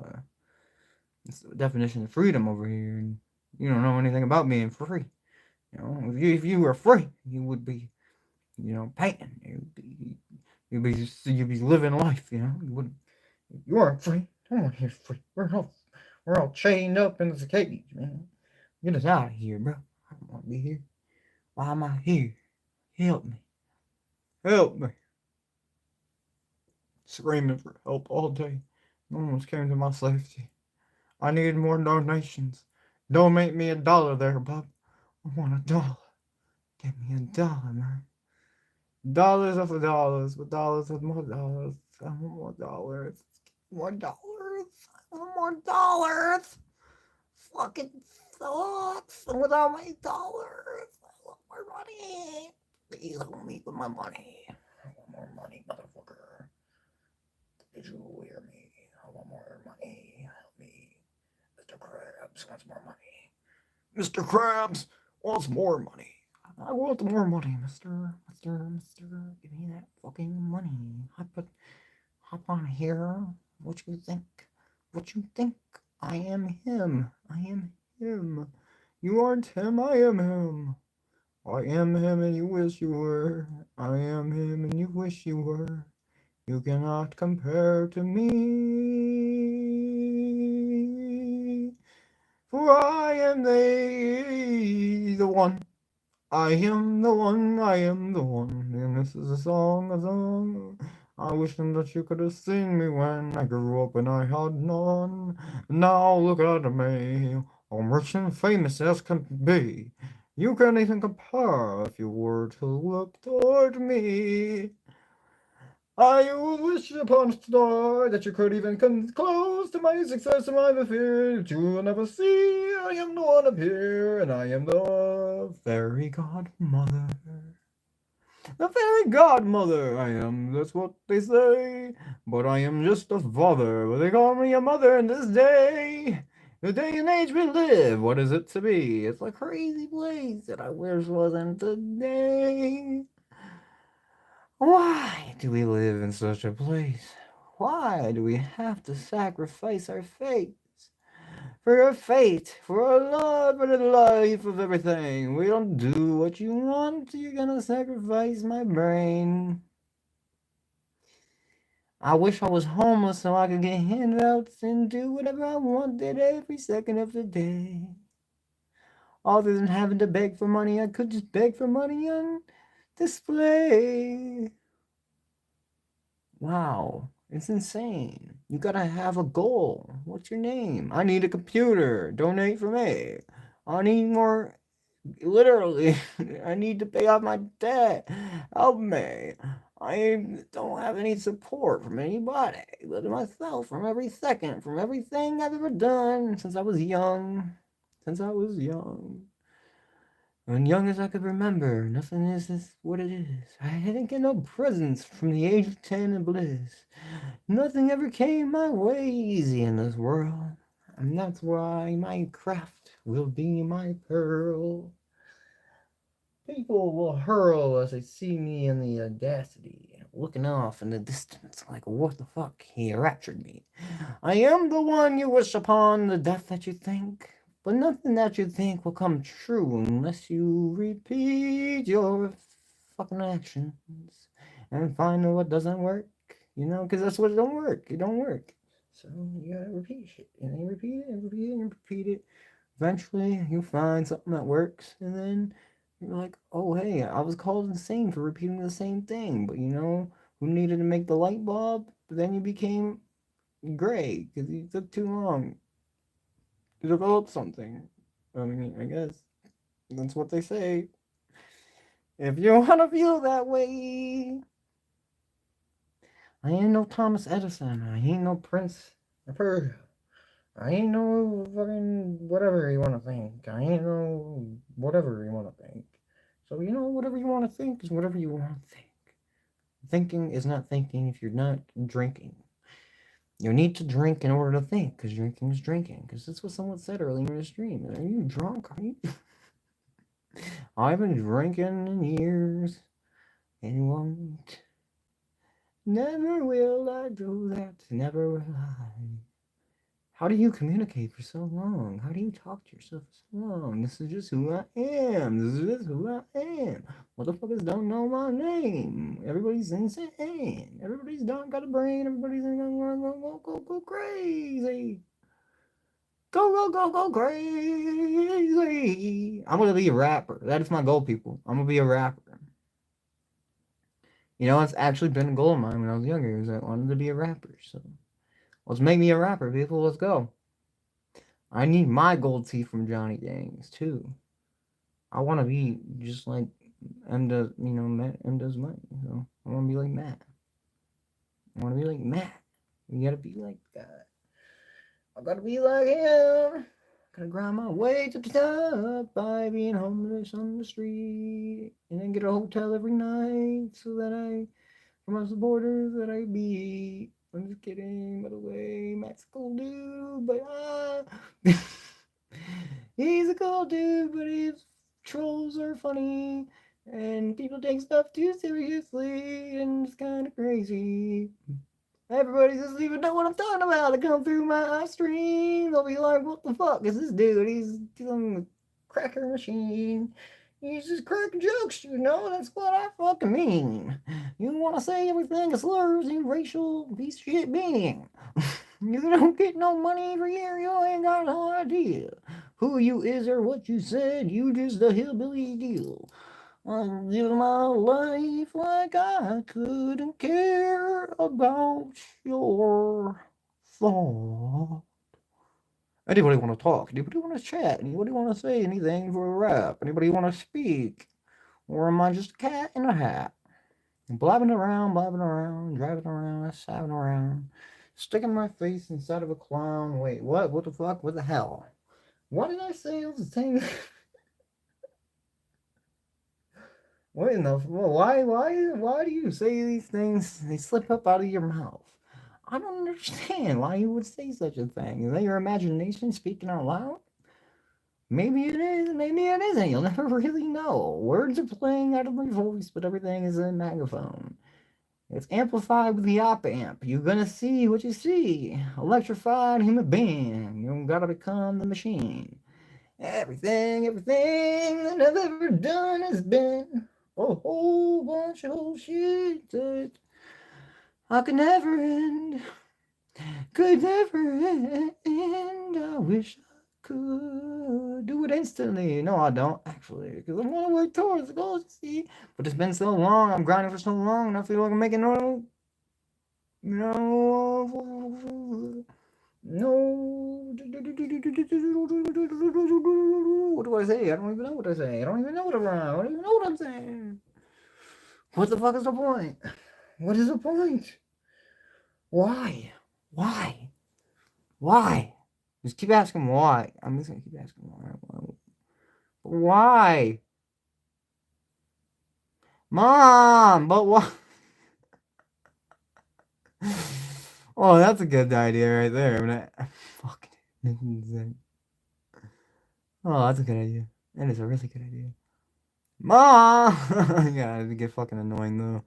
it's the definition of freedom over here. And you don't know anything about being free. If you were free, you would be, painting. You'd be living life. You would. You aren't free. No one here's free. We're all chained up in this cage, man. Get us out of here, bro. I don't want to be here. Why am I here? Help me. Help me. Screaming for help all day. No one's came to my safety. I need more donations. Donate me $1 there, bub. I want $1. Give me $1, man. Dollars of dollars, with dollars of more dollars. I want more dollars. More dollars. I want more dollars. Fucking sucks. Without my dollars. I want more money. Please help me with my money. I want more money, motherfucker. Did you hear me? I want more money. Help me. Mr. Krabs wants more money. Mr. Krabs wants more money. I want more money, Mister. Give me that fucking money. Hop on here. What you think? I am him. You aren't him. I am him. I am him and you wish you were. I am him and you wish you were. You cannot compare to me. For I am the one. I am the one, and this is a song. I wish that you could have seen me when I grew up and I had none. Now look at me, I'm rich and famous as can be. You can't even compare if you were to look toward me. I wish upon a star that you could even come close to my success and my fear that you will never see. I am the one up here, and I am the fairy godmother. The fairy godmother I am, that's what they say. But I am just a father, but they call me a mother in this day. The day and age we live, what is it to be? It's a crazy place that I wish wasn't today. Why do we live in such a place? Why do we have to sacrifice our fates? For a fate, for a love, and a life of everything. We don't do what you want, you're gonna sacrifice my brain. I wish I was homeless so I could get handouts and do whatever I wanted every second of the day. Other than having to beg for money, I could just beg for money on display. Wow, it's insane. You gotta have a goal. What's your name? I need a computer. Donate for me. I need more. Literally, I need to pay off my debt. Help me. I don't have any support from anybody but myself from every second, from everything I've ever done since I was young. Since I was young. And young as I could remember, nothing is what it is. I didn't get no presents from the age of 10 in bliss. Nothing ever came my way easy in this world. And that's why my craft will be my pearl. People will hurl as they see me in the audacity, looking off in the distance like, what the fuck? He raptured me. I am the one you wish upon, the death that you think. But nothing that you think will come true unless you repeat your fucking actions and find out what doesn't work. You know, because that's what it don't work. It don't work. So you gotta repeat shit. And then repeat it and repeat it and repeat it. Eventually, you find something that works, and then you're like, oh, hey, I was called insane for repeating the same thing. But you know, who needed to make the light bulb? But then you became gray because you took too long to develop something. I mean, I guess that's what they say. If you want to feel that way, I ain't no Thomas Edison. I ain't no Prince of Persia. I ain't no fucking whatever you want to think. I ain't no whatever you want to think. So, you know, whatever you want to think is whatever you want to think. Thinking is not thinking if you're not drinking. You need to drink in order to think, because drinking is drinking. Because that's what someone said earlier in the stream. Are you drunk? Are you? I've been drinking in years, and won't. Never will I do that. Never will I. How do you communicate for so long? How do you talk to yourself for so long? This is just who I am. This is just who I am. Motherfuckers don't know my name. Everybody's insane. Everybody's not got a brain. Everybody's go crazy. Go crazy. I'm gonna be a rapper. That is my goal, people. I'm gonna be a rapper. You know, it's actually been a goal of mine when I was younger. Is I wanted to be a rapper. So let's make me a rapper, people. Let's go. I need my gold teeth from Johnny Gangs too. I want to be just like M does, you know, Matt M does mine. So I want to be like Matt. I want to be like Matt. You gotta be like that. I gotta be like him. Gotta grind my way to the top by being homeless on the street and then get a hotel every night so that I, from my supporters, that I be. I'm just kidding, by the way. Matt's a cool dude, but he's a cool dude, but his trolls are funny and people take stuff too seriously and it's kind of crazy. Everybody doesn't even know what I'm talking about. They come through my stream. They'll be like, what the fuck is this dude? He's dealing with cracker machine. He's just cracking jokes, you know? That's what I fucking mean. You want to say everything is slurs, you racial piece of shit being. You don't get no money every year. You ain't got no idea who you is or what you said. You just a hillbilly deal. I'm living my life like I couldn't care about your thought. Anybody want to talk? Anybody want to chat? Anybody want to say anything for a rap? Anybody want to speak? Or am I just a cat in a hat? Blabbing around, driving around, sabbing around, sticking my face inside of a clown. Wait, what? What the fuck? What the hell? What did I say? It was the same. What in the why do you say these things? They slip up out of your mouth. I don't understand why you would say such a thing. Is that your imagination speaking out loud? Maybe it is, maybe it isn't. You'll never really know. Words are playing out of my voice, but everything is a megaphone. It's amplified with the op amp. You're gonna see what you see. Electrified human being. You gotta become the machine. Everything that I've ever done has been a whole bunch of shit that I could never end. Could never end. I wish I could do it instantly. No, I don't actually, because I want to work towards the goals. See, but it's been so long. I'm grinding for so long, and I feel like I'm making no, no, no. What do I say? I don't even know what I say. I don't even know what I'm. I don't even know what I'm saying. What the fuck is the point? What is the point? Why? Why? Why? Just keep asking why. I'm just gonna keep asking why. Why? Mom, but why? Oh, that's a good idea right there. Fucking. Oh, that's a good idea. That is a really good idea. Mom! Yeah, it'd get fucking annoying though.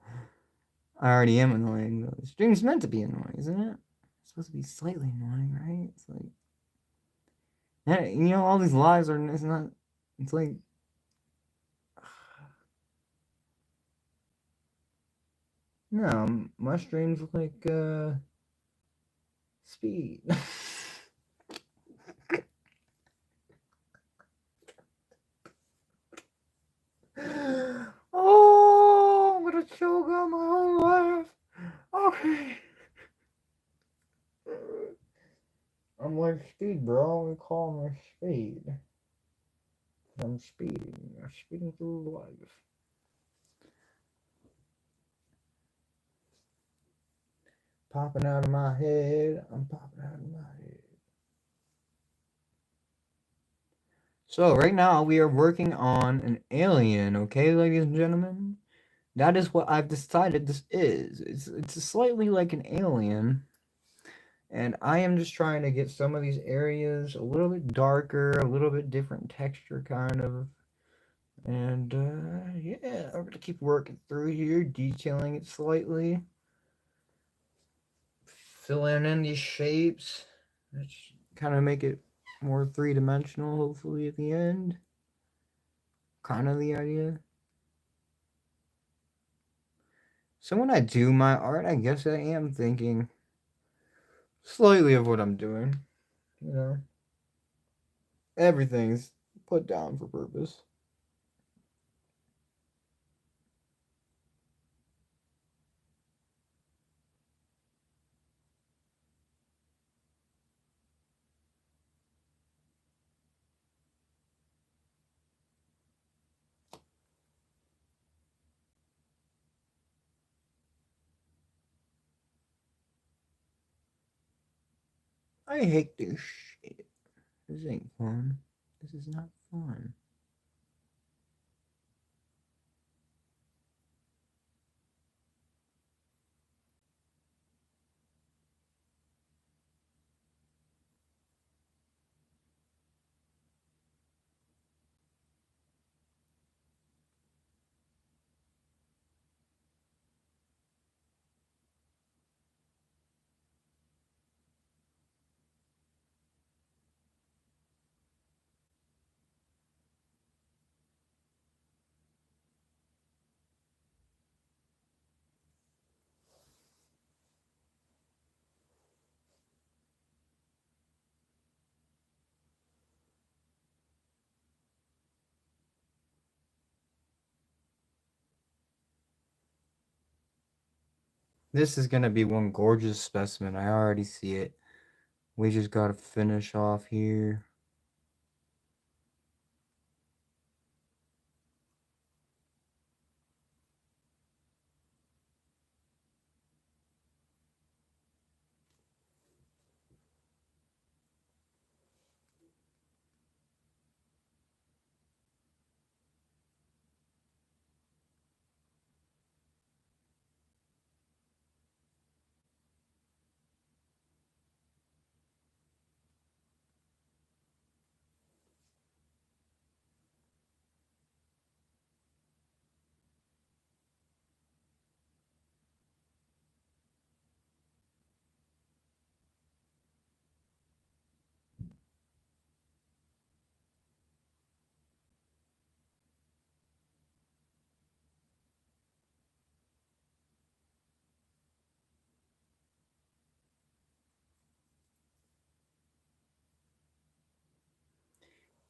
I already am annoying though. The stream's meant to be annoying, isn't it? It's supposed to be slightly annoying, right? It's like, yeah, all these lives are. It's not. It's like. No, my streams like speed. Oh, I'm gonna choke on my own laugh. Okay. I'm like speed, bro. We call me speed. I'm speeding. I'm speeding through life. Popping out of my head. I'm popping out of my head. So right now we are working on an alien, okay, ladies and gentlemen? That is what I've decided this is. It's slightly like an alien. And I am just trying to get some of these areas a little bit darker, a little bit different texture, kind of. And yeah, I'm gonna keep working through here, detailing it slightly, filling in these shapes, which kind of make it more three-dimensional, hopefully, at the end. Kind of the idea. So when I do my art, I guess I am thinking slightly of what I'm doing. You know, everything's put down for purpose. I hate this shit. This ain't fun. This is not fun. This is gonna be one gorgeous specimen. I already see it. We just gotta finish off here.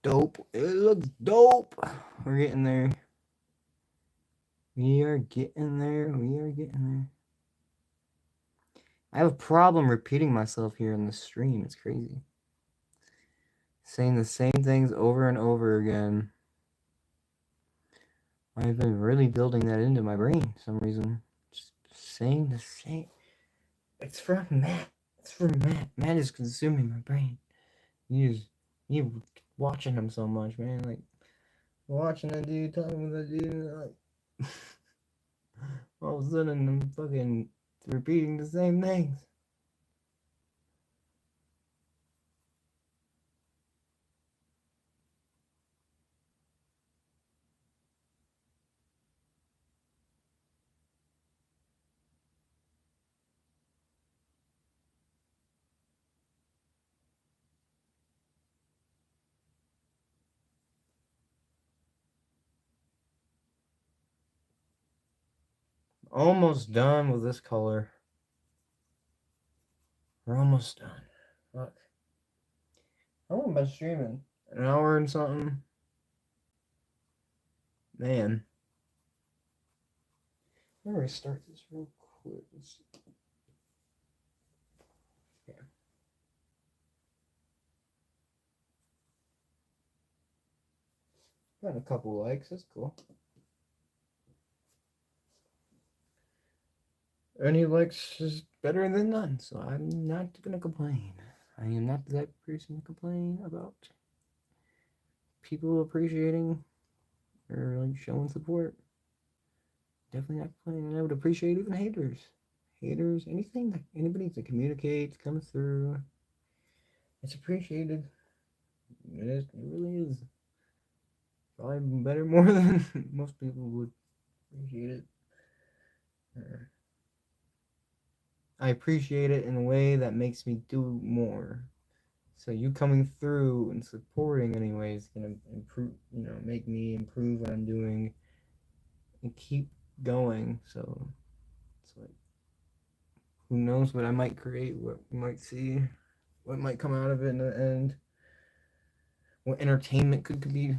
dope. It looks dope. We're getting there. We are getting there. We are getting there. I have a problem repeating myself here in the stream. It's crazy. Saying the same things over and over again. I've been really building that into my brain for some reason. Just saying the same. It's from Matt. It's from Matt. Matt is consuming my brain. You watching him so much, man. Like watching that dude, talking with that dude, like all of a sudden I'm fucking repeating the same things. Almost done with this color. We're almost done. Fuck. How long have I been streaming? An hour and something? Man. Let me restart this real quick. Yeah. Got a couple likes, that's cool. Any likes is better than none, so I'm not gonna complain. I am not that person to complain about people appreciating or like showing support. Definitely not complaining. I would appreciate even haters. Haters, anything that anybody that communicates, comes through. It's appreciated. It is. It really is. Probably better more than most people would appreciate it. I appreciate it in a way that makes me do more. So you coming through and supporting anyway is gonna improve, make me improve what I'm doing and keep going. So it's like, who knows what I might create, what we might see, what might come out of it in the end, what entertainment could be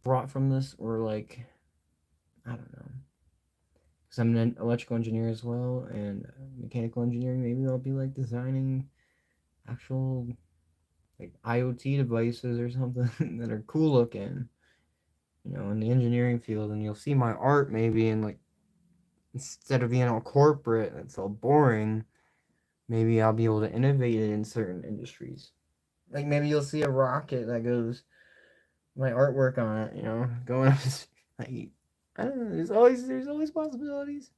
brought from this, or like, I don't know. Because I'm an electrical engineer as well, and mechanical engineering. Maybe I'll be like designing actual like IoT devices or something that are cool looking, in the engineering field, and you'll see my art maybe in like instead of being all corporate, it's all boring. Maybe I'll be able to innovate it in certain industries. Like maybe you'll see a rocket that goes my artwork on it, going up. Like I don't know. There's always possibilities.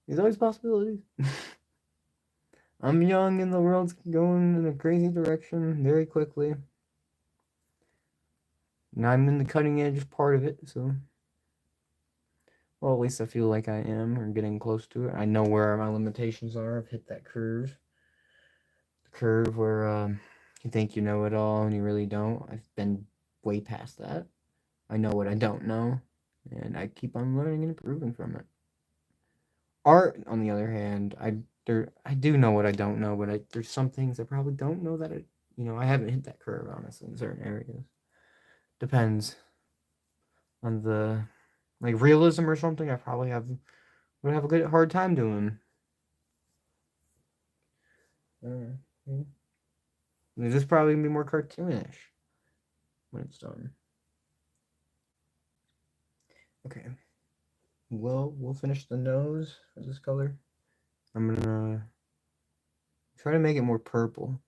There's always possibilities. I'm young and the world's going in a crazy direction very quickly. And I'm in the cutting edge part of it, so well, at least I feel like I am, or getting close to it. I know where my limitations are. I've hit that curve. The curve where you think you know it all and you really don't. I've been way past that. I know what I don't know, and I keep on learning and improving from it. Art, on the other hand, I do know what I don't know, but there's some things I probably don't know that I haven't hit that curve, honestly, in certain areas. Depends on the like realism or something. I probably would have a good hard time doing. This is probably gonna be more cartoonish when it's done. Okay. Well, we'll finish the nose for this color. I'm gonna try to make it more purple.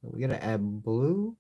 So we gotta add blue.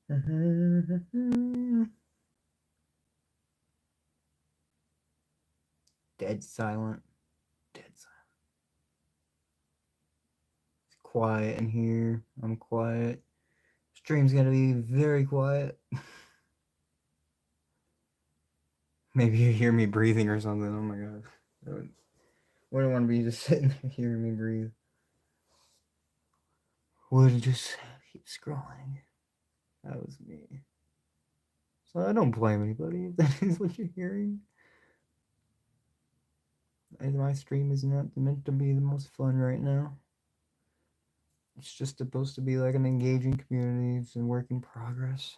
Dead silent. Dead silent. It's quiet in here. I'm quiet. Stream's gonna be very quiet. Maybe you hear me breathing or something. Oh my god. Wouldn't want to be just sitting there hearing me breathe. Would just keep scrolling. That was me. So I don't blame anybody if that is what you're hearing. My stream is not meant to be the most fun right now. It's just supposed to be like an engaging community. It's a work in progress,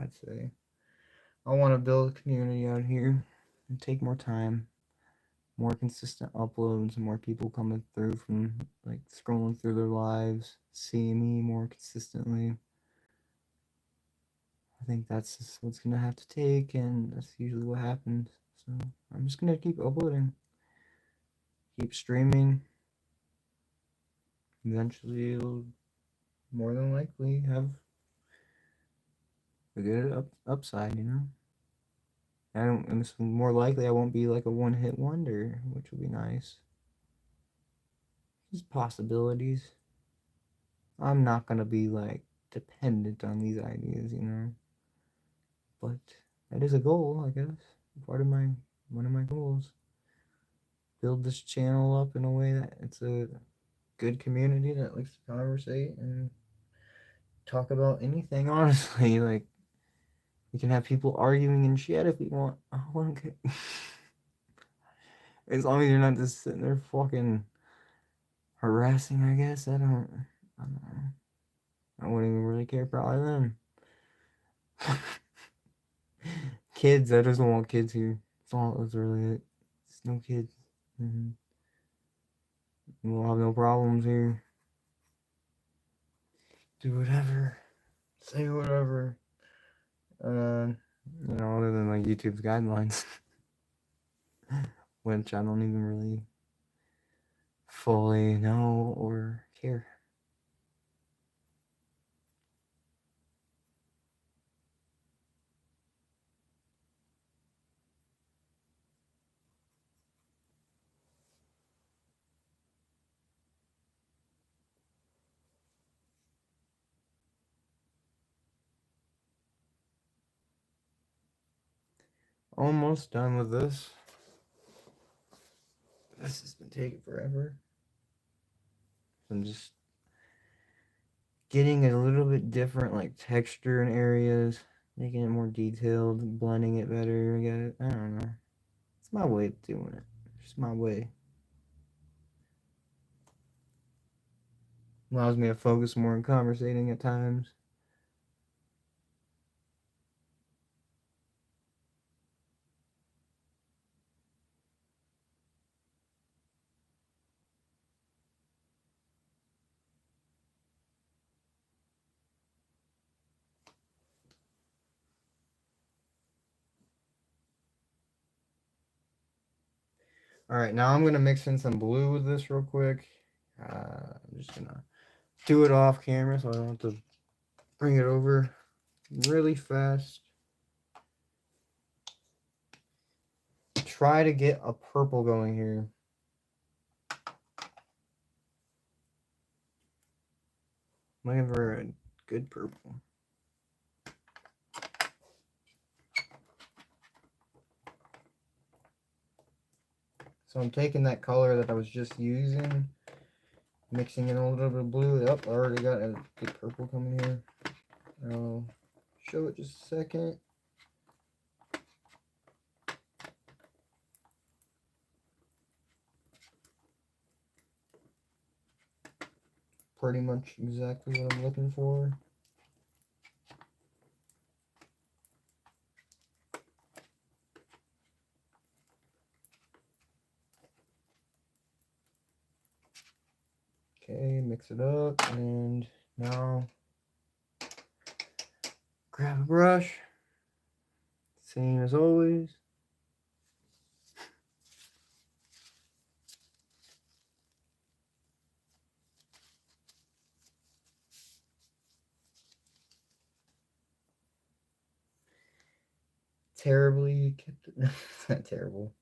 I'd say. I want to build a community out here and take more time, more consistent uploads, more people coming through from like scrolling through their lives, seeing me more consistently. I think that's just what's gonna have to take, and that's usually what happens. So I'm just gonna keep uploading, keep streaming. Eventually, it'll more than likely have a good upside, you know. I don't. And it's more likely I won't be like a one-hit wonder, which will be nice. There's possibilities. I'm not gonna be like dependent on these ideas, you know. But that is a goal, I guess. Part of my one of my goals. Build this channel up in a way that it's a good community that likes to conversate and talk about anything. Honestly, like we can have people arguing in chat if we want. Okay. As long as you're not just sitting there fucking harassing, I guess. I don't know. I wouldn't even really care probably then. Kids, I just don't want kids here. That's really it. Just no kids. Mm-hmm. We'll have no problems here. Do whatever. Say whatever. Other than like YouTube's guidelines. Which I don't even really fully know or care. Almost done with this. This has been taking forever. I'm just getting a little bit different like texture in areas, making it more detailed, blending it better. I don't know. It's my way of doing it. It's my way. Allows me to focus more on conversating at times. Alright, now I'm going to mix in some blue with this real quick. I'm just going to do it off camera so I don't have to bring it over really fast. Try to get a purple going here. Looking for a good purple. So I'm taking that color that I was just using, mixing in a little bit of blue. Yep, I already got a good purple coming here. I'll show it just a second. Pretty much exactly what I'm looking for. Okay, mix it up, and now grab a brush, same as always. terribly kept it. It's not terrible.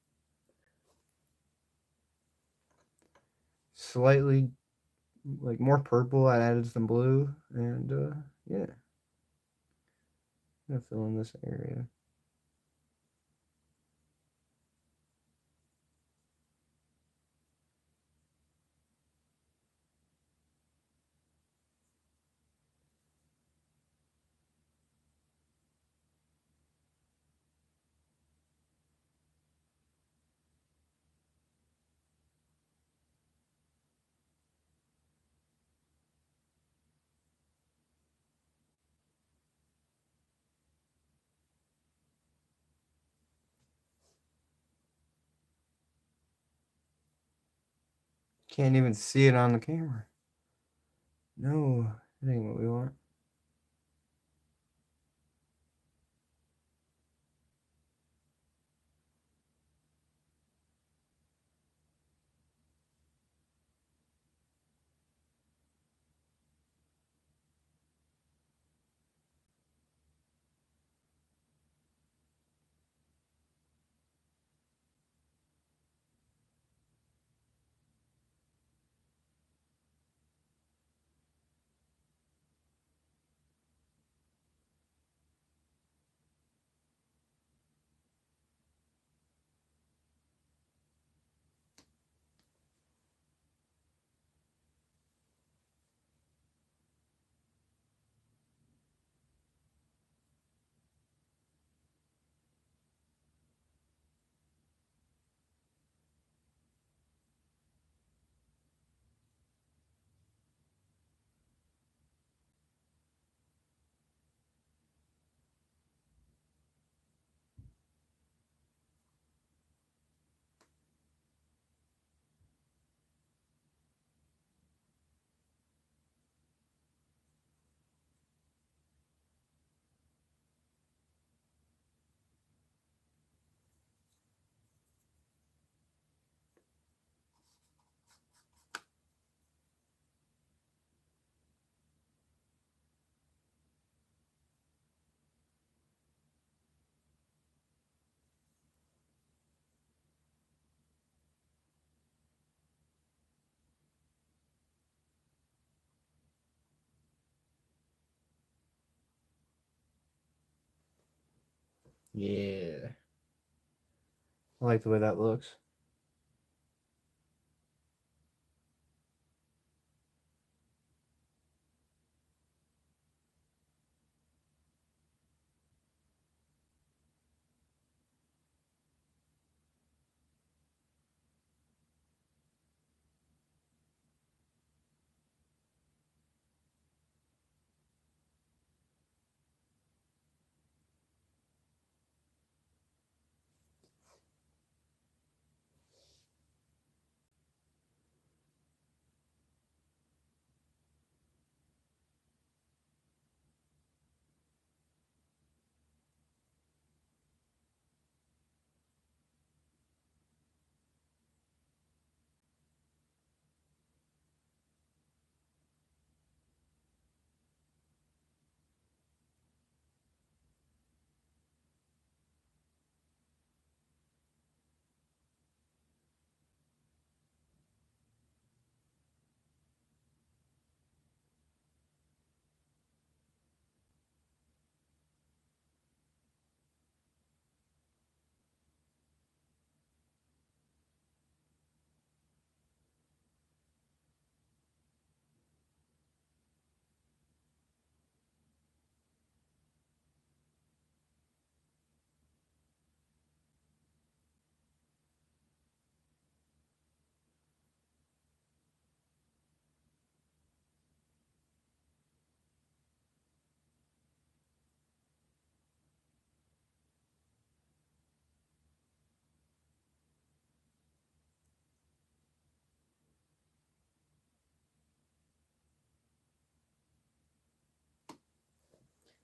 Slightly like more purple. I added some blue, and yeah, I'm gonna fill in this area. Can't even see it on the camera. No, that ain't what we want. Yeah, I like the way that looks.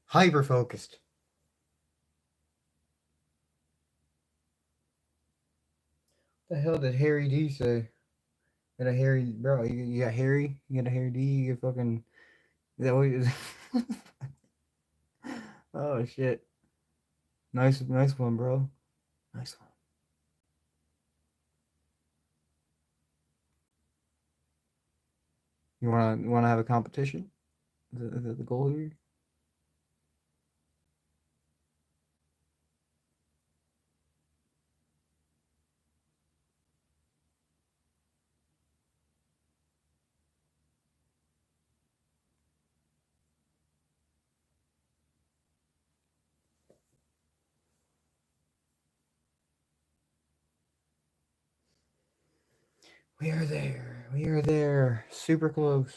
Hyper focused. The hell did Harry D say? Got a Harry, bro? You got Harry? You got a Harry D? You get fucking. Is that what? You... oh shit! Nice one, bro. Nice one. You wanna have a competition? Is that the goal here? We are there. We are there. Super close.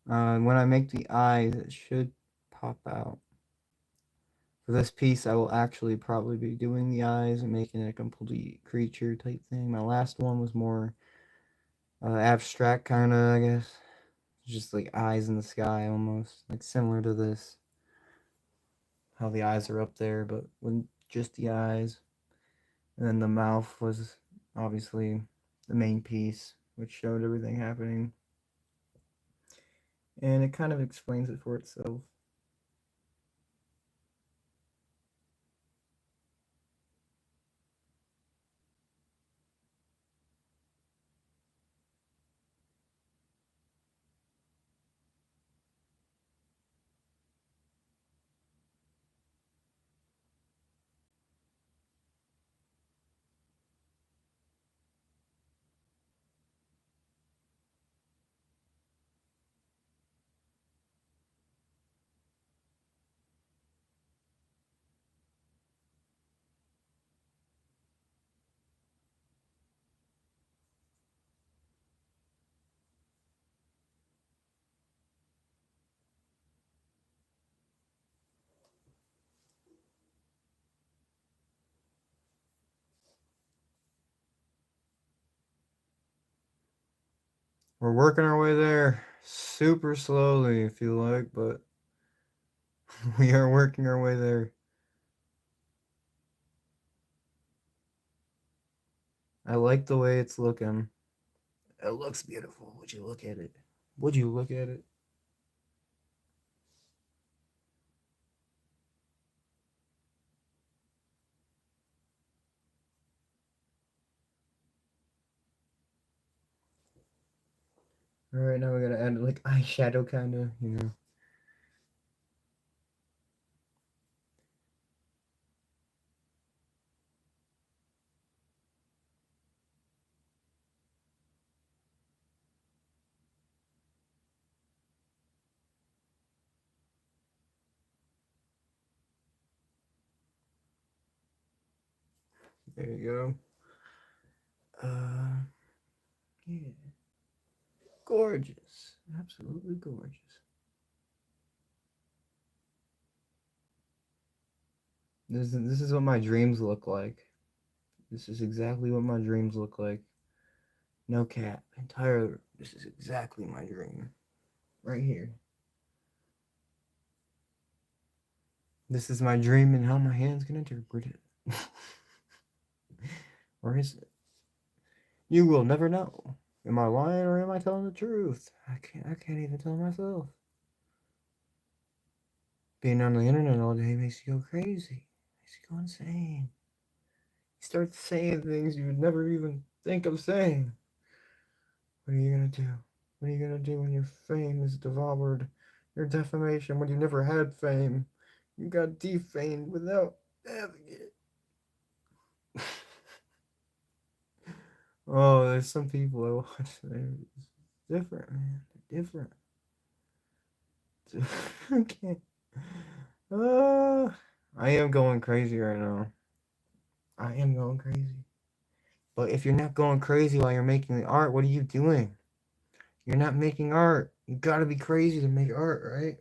When I make the eyes, it should pop out. For this piece, I will actually probably be doing the eyes and making it a complete creature type thing. My last one was more abstract, kind of, I guess. Just like eyes in the sky almost. Like similar to this. How the eyes are up there, but with just the eyes. And then the mouth was obviously the main piece, which showed everything happening. And it kind of explains it for itself. We're working our way there super slowly, I feel like, but we are working our way there. I like the way it's looking. It looks beautiful. Would you look at it? Would you look at it? All right, now we gotta add like eyeshadow, kind of. There you go. Yeah, gorgeous, absolutely gorgeous. This is what my dreams look like. This is exactly what my dreams look like. No cap. Entire. This is exactly my dream. Right here. This is my dream and how my hands can interpret it. Or is it? You will never know. Am I lying or am I telling the truth? I can't even tell myself. Being on the internet all day makes you go crazy. Makes you go insane. You start saying things you would never even think of saying. What are you gonna do? What are you gonna do when your fame is devoured? Your defamation when you never had fame. You got defamed without having it. Oh, there's some people I watch. They're different, man. They're different. I can't. Uh, I am going crazy right now. I am going crazy. But if you're not going crazy while you're making the art, what are you doing? You're not making art. You gotta be crazy to make art, right?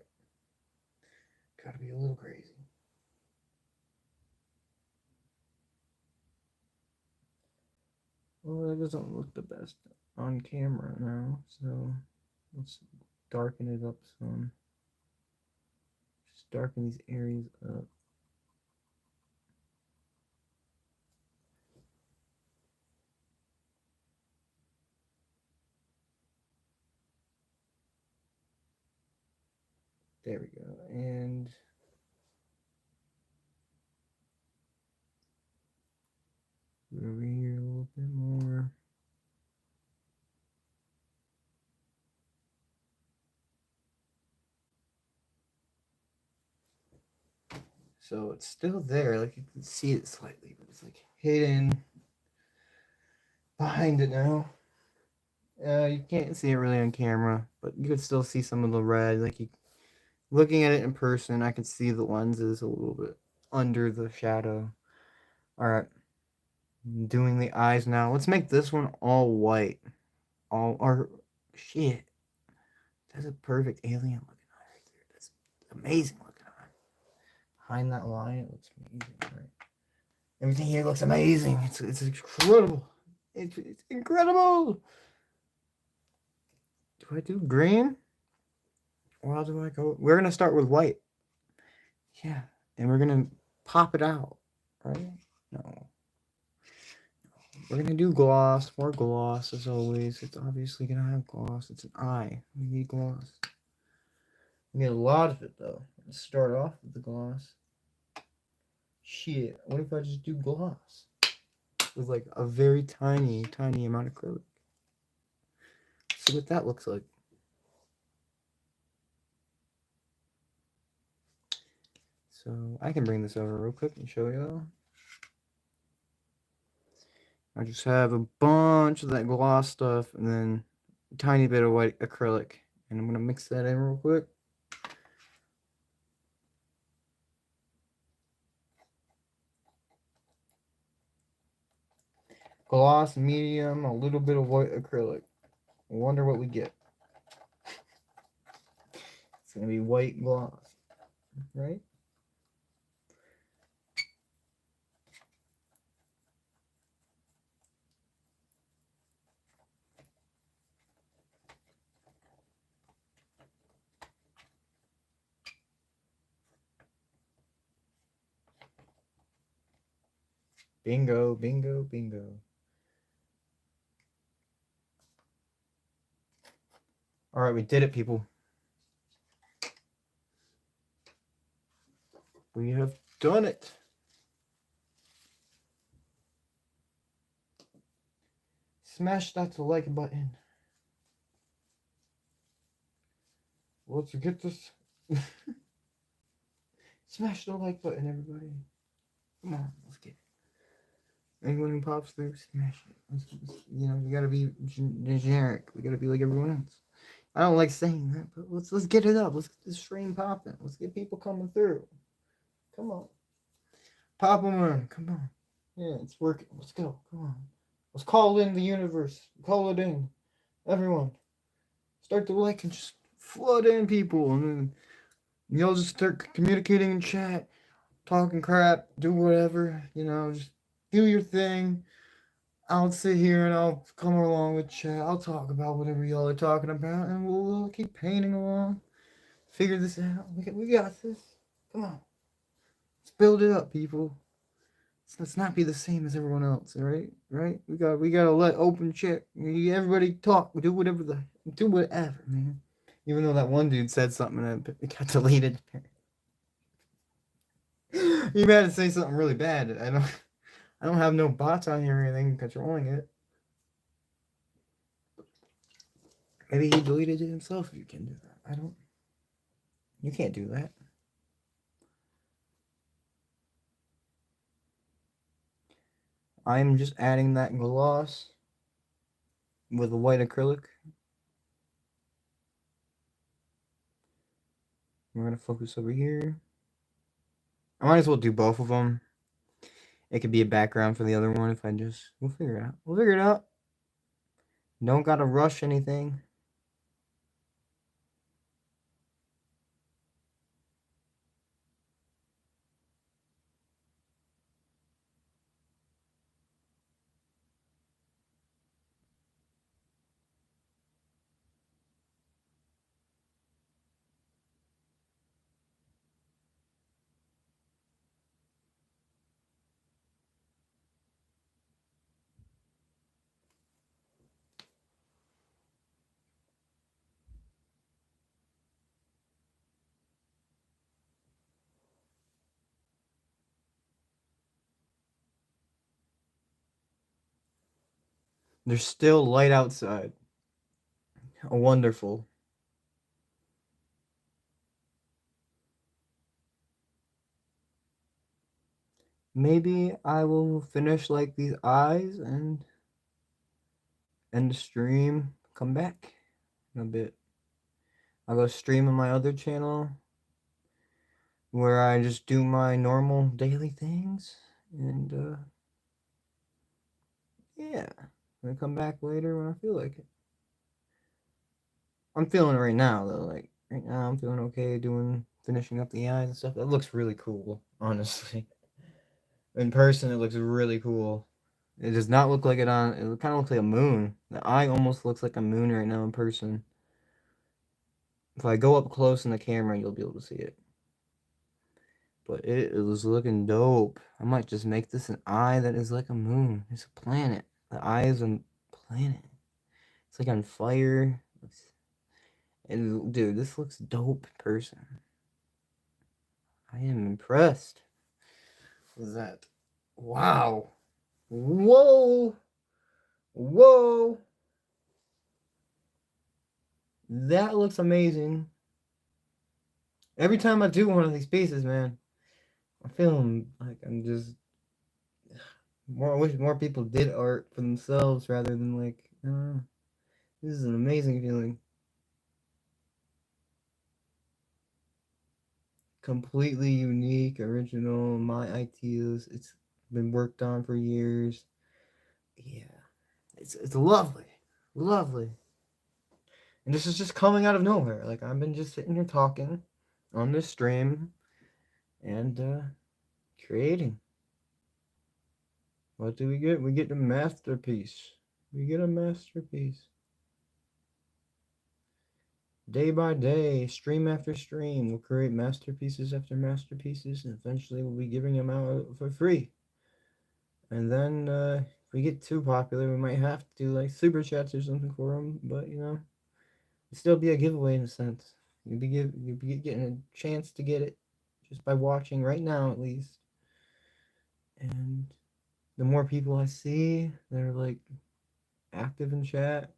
Gotta be a little crazy. Well, that doesn't look the best on camera now, so let's darken it up some. Just darken these areas up. There we go. And So it's still there, like you can see it slightly, but it's like hidden behind it now. You can't see it really on camera, but you can still see some of the red. Like you, looking at it in person, I can see the lenses a little bit under the shadow. All right, doing the eyes now. Let's make this one all white. All or shit. That's a perfect alien looking eye right there. That's amazing looking eye. Behind that line, it looks amazing, right? Everything here looks amazing. It's incredible. It's incredible. Do I do green? Or how do I go? We're gonna start with white. Yeah, and we're gonna pop it out, right? No, we're gonna do gloss. More gloss as always. It's obviously gonna have gloss. It's an eye. We need gloss. We need a lot of it though. Let's start off with the gloss. Shit, what if I just do gloss with like a very tiny, tiny amount of acrylic? See what that looks like. So I can bring this over real quick and show y'all. I just have a bunch of that gloss stuff and then a tiny bit of white acrylic. And I'm going to mix that in real quick. Gloss, medium, a little bit of white acrylic. I wonder what we get. It's going to be white gloss, right? Bingo, bingo, bingo. All right, we did it, people. We have done it. Smash that like button. Let's get this. Smash the like button, everybody. Come on, let's get it. Anyone who pops through, smash it. You know, we gotta be generic. We gotta be like everyone else. I don't like saying that, but let's get it up. Let's get this stream popping. Let's get people coming through. Come on, pop them in. Come on. Yeah, it's working. Let's go. Come on. Let's call in the universe. Call it in. Everyone, start to like and just flood in people, and then y'all just start communicating in chat, talking crap, do whatever. You know, just do your thing. I'll sit here and I'll come along with chat. I'll talk about whatever y'all are talking about, and we'll keep painting along. Figure this out. We got this. Come on. Let's build it up, people. Let's not be the same as everyone else, all right? Right? We gotta let open chat. Everybody talk. Do whatever, man. Even though that one dude said something and it got deleted. He had to say something really bad. I don't have no bots on here or anything controlling it. Maybe he deleted it himself if you can do that. I don't. You can't do that. I'm just adding that gloss with a white acrylic. We're going to focus over here. I might as well do both of them. It could be a background for the other one if I just... We'll figure it out. We'll figure it out. Don't gotta rush anything. There's still light outside. Wonderful. maybe I will finish like these eyes and end the stream, come back in a bit. I'll go stream on my other channel where I just do my normal daily things, and yeah, I'll come back later when I feel like it. I'm feeling it right now though, like right now I'm feeling okay doing finishing up the eyes and stuff. That looks really cool, honestly. In person it looks really cool. It does not look like it on, it kind of looks like a moon. The eye almost looks like a moon right now in person. If I go up close in the camera, you'll be able to see it. But it was looking dope. I might just make this an eye that is like a moon. It's a planet. The eye is a planet. It's like on fire. And dude, this looks dope in person. I am impressed with that. Wow. Whoa. Whoa. That looks amazing. Every time I do one of these pieces, man, I'm feeling like I'm just more. I wish more people did art for themselves rather than like. This is an amazing feeling. Completely unique, original, my ideas. It's been worked on for years. Yeah, it's lovely, lovely. And this is just coming out of nowhere. Like I've been just sitting here talking on this stream and creating. What do we get? We get a masterpiece. We get a masterpiece. Day by day, stream after stream, we'll create masterpieces after masterpieces, and eventually we'll be giving them out for free. And then if we get too popular, we might have to do like super chats or something for them. But you know, it'll still be a giveaway in a sense. You'll be getting a chance to get it just by watching right now, at least. And the more people I see that are like active in chat,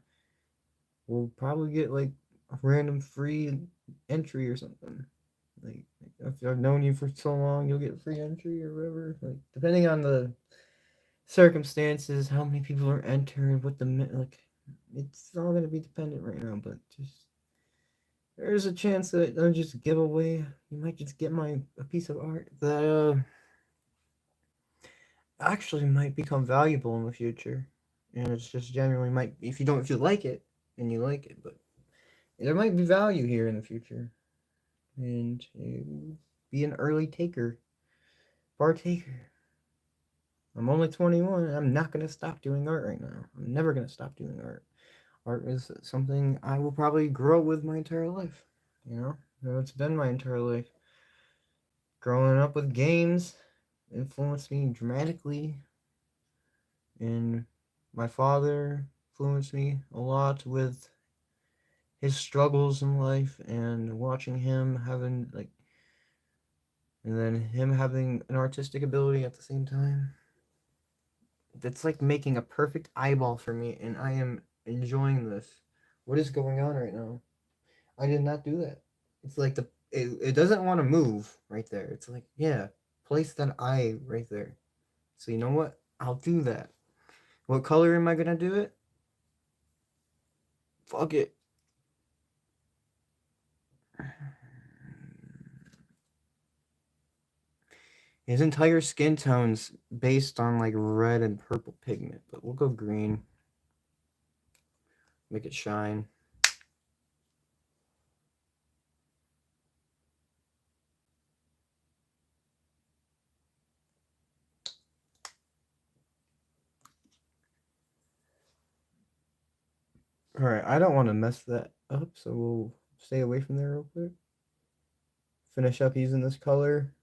we'll probably get like a random free entry or something. Like if I've known you for so long, you'll get free entry or whatever. Like depending on the circumstances, how many people are entered, what the like, it's all gonna be dependent right now. But just there's a chance that I'll just give away. You might just get a piece of art that actually might become valuable in the future, and it's just generally might if you like it and you like it, but there might be value here in the future, and be an early partaker. I'm only 21 and I'm not going to stop doing art right now. I'm never going to stop doing art. Art is something I will probably grow with my entire life. You know, it's been my entire life. Growing up with games influenced me dramatically, and my father influenced me a lot with his struggles in life, and watching him having like, and then him having an artistic ability at the same time. That's like making a perfect eyeball for me, and I am enjoying this. What is going on right now? I did not do that. It's like it doesn't want to move right there. It's like, yeah, place that eye right there. So you know what? I'll do that. What color am I gonna do it? Fuck it. His entire skin tone's based on like red and purple pigment, but we'll go green. Make it shine. Alright, I don't want to mess that up, so we'll stay away from there real quick. Finish up using this color.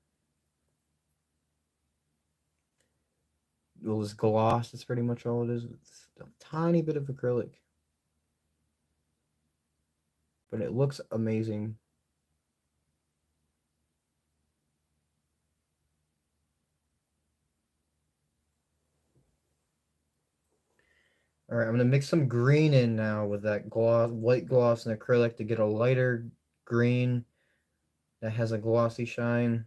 We'll just gloss, that's pretty much all it is. It's a tiny bit of acrylic. But it looks amazing. All right, I'm gonna mix some green in now with that gloss, white gloss and acrylic to get a lighter green that has a glossy shine.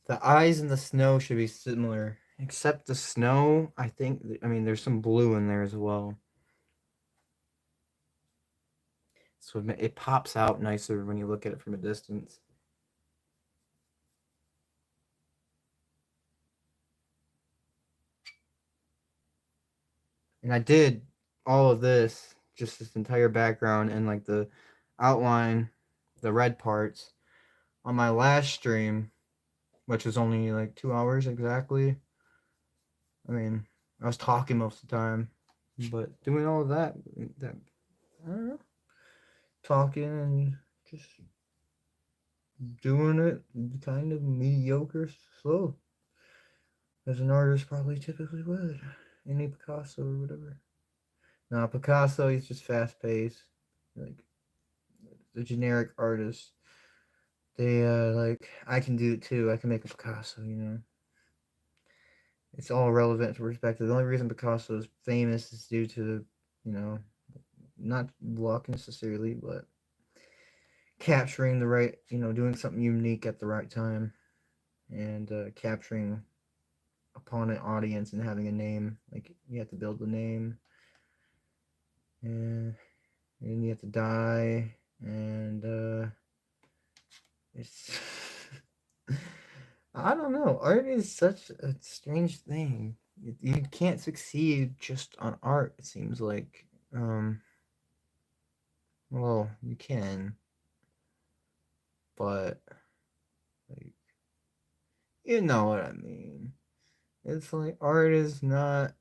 The eyes in the snow should be similar, except the snow, I mean, there's some blue in there as well. So it pops out nicer when you look at it from a distance. And I did all of this, just this entire background and like the outline, the red parts, on my last stream, which was only like 2 hours exactly. I mean, I was talking most of the time, but doing all of that I don't know, talking and just doing it kind of mediocre slow, as an artist probably typically would. Any Picasso or whatever. Now Picasso, he's just fast paced, like the generic artist. They like, I can do it too. I can make a Picasso. It's all relevant to perspective. The only reason Picasso is famous is due to, you know, not luck necessarily, but capturing the right, doing something unique at the right time, and capturing upon an audience and having a name. Like, you have to build the name, and you have to die, and it's I don't know. Art is such a strange thing. You can't succeed just on art, it seems like. Well, you can, but like, you know what I mean. It's like art is not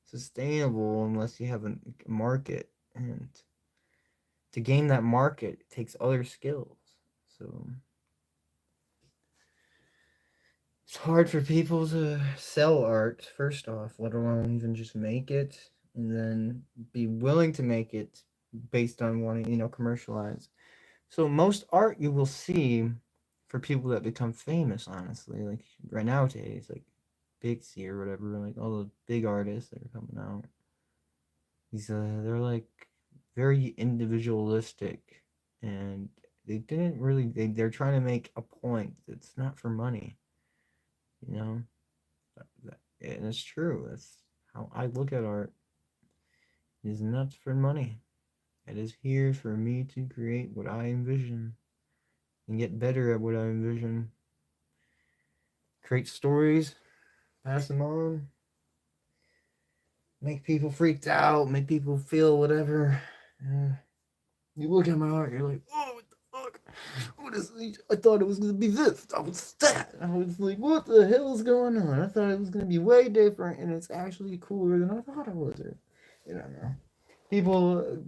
sustainable unless you have a market, and to gain that market, it takes other skills. So it's hard for people to sell art, first off, let alone even just make it, and then be willing to make it based on wanting, commercialize. So most art you will see for people that become famous, honestly, like right nowadays, like Bixie or whatever, like all the big artists that are coming out. They're like very individualistic, and they didn't really. They're trying to make a point. It's not for money, you know. And it's true. That's how I look at art. It is not for money. It is here for me to create what I envision and get better at what I envision. Create stories, pass them on, make people freaked out, make people feel whatever. You look at my art, you're like, oh, what the fuck? What is this? I thought it was gonna be this. I was that. I was like, what the hell is going on? I thought it was gonna be way different, and it's actually cooler than I thought it was. You don't know. People,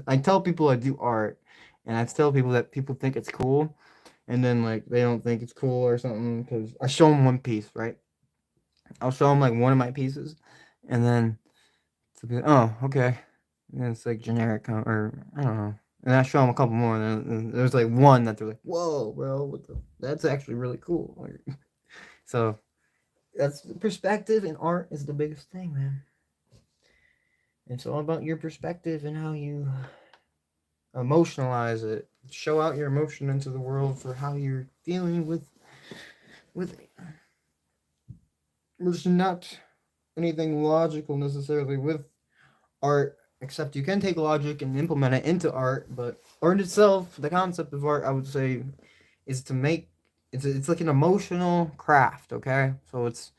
I tell people I do art, and I tell people that people think it's cool, and then like they don't think it's cool or something because I show them one piece, right? I'll show them like one of my pieces, and then they'll be like, oh, okay. And it's like generic, or I don't know. And I show them a couple more, and then there's like one that they're like, "Whoa, bro, that's actually really cool." So that's perspective in art is the biggest thing, man. It's all about your perspective and how you emotionalize it. Show out your emotion into the world for how you're dealing with there's not anything logical necessarily with art, except you can take logic and implement it into art. But art itself, the concept of art, I would say, is to make it's like an emotional craft. Okay, so it's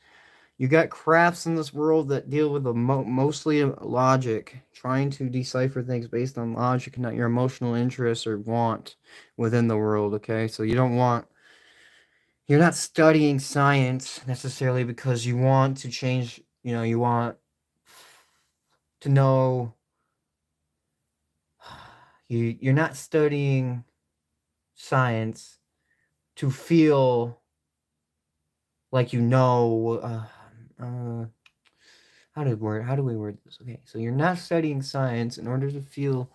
you got crafts in this world that deal with mostly logic, trying to decipher things based on logic, not your emotional interests or want within the world. Okay, so you're not studying science necessarily because you want to change. You want to know. You're not studying science to feel like how do we word this? Okay, so you're not studying science in order to feel.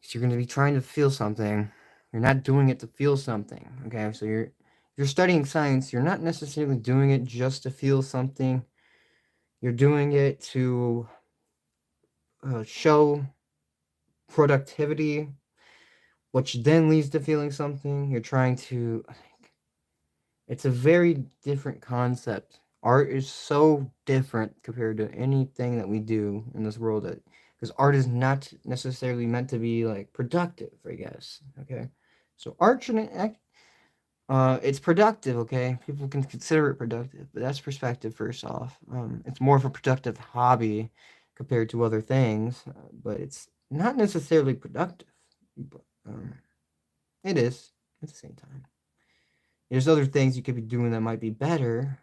So you're going to be trying to feel something. You're not doing it to feel something. Okay, so you're studying science. You're not necessarily doing it just to feel something. You're doing it to show productivity which then leads to feeling something. You're trying to. It's a very different concept. Art is so different compared to anything that we do in this world. Because art is not necessarily meant to be like productive, I guess. Okay, so art shouldn't act. It's productive, okay? People can consider it productive, but that's perspective first off. It's more of a productive hobby compared to other things, but it's not necessarily productive. But, it is at the same time. There's other things you could be doing that might be better,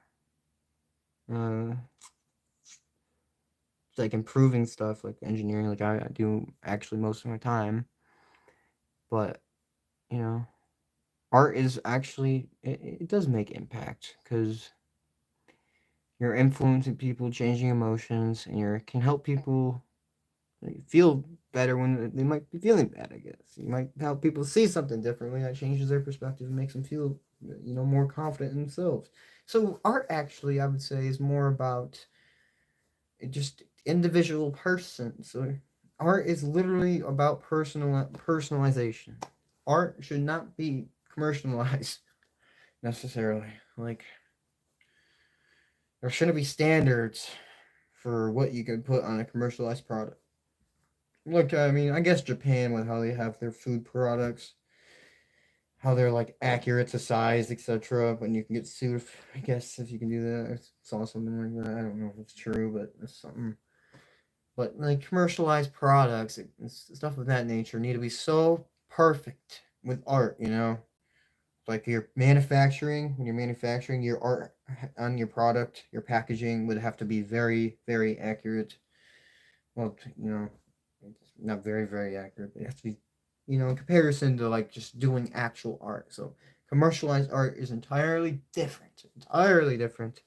uh, like improving stuff, like engineering, like I do actually most of my time. But you know, art is actually it does make impact because you're influencing people, changing emotions, and you can help people like, feel better when they might be feeling bad. I guess you might help people see something differently that changes their perspective and makes them feel, more confident in themselves. So art, actually, I would say, is more about just individual person. So art is literally about personalization. Art should not be commercialized necessarily. Like there shouldn't be standards for what you can put on a commercialized product. Look, I mean, I guess Japan with how they have their food products, how they're like accurate to size, etc. But you can get sued, I guess, if you can do that. I saw something like that. I don't know if it's true, but it's something. But like commercialized products and stuff of that nature need to be so perfect with art, Like you're manufacturing, when you're manufacturing your art on your product, your packaging would have to be very, very accurate. Well, not very, very accurate, but it has to be, in comparison to like just doing actual art. So commercialized art is entirely different, entirely different.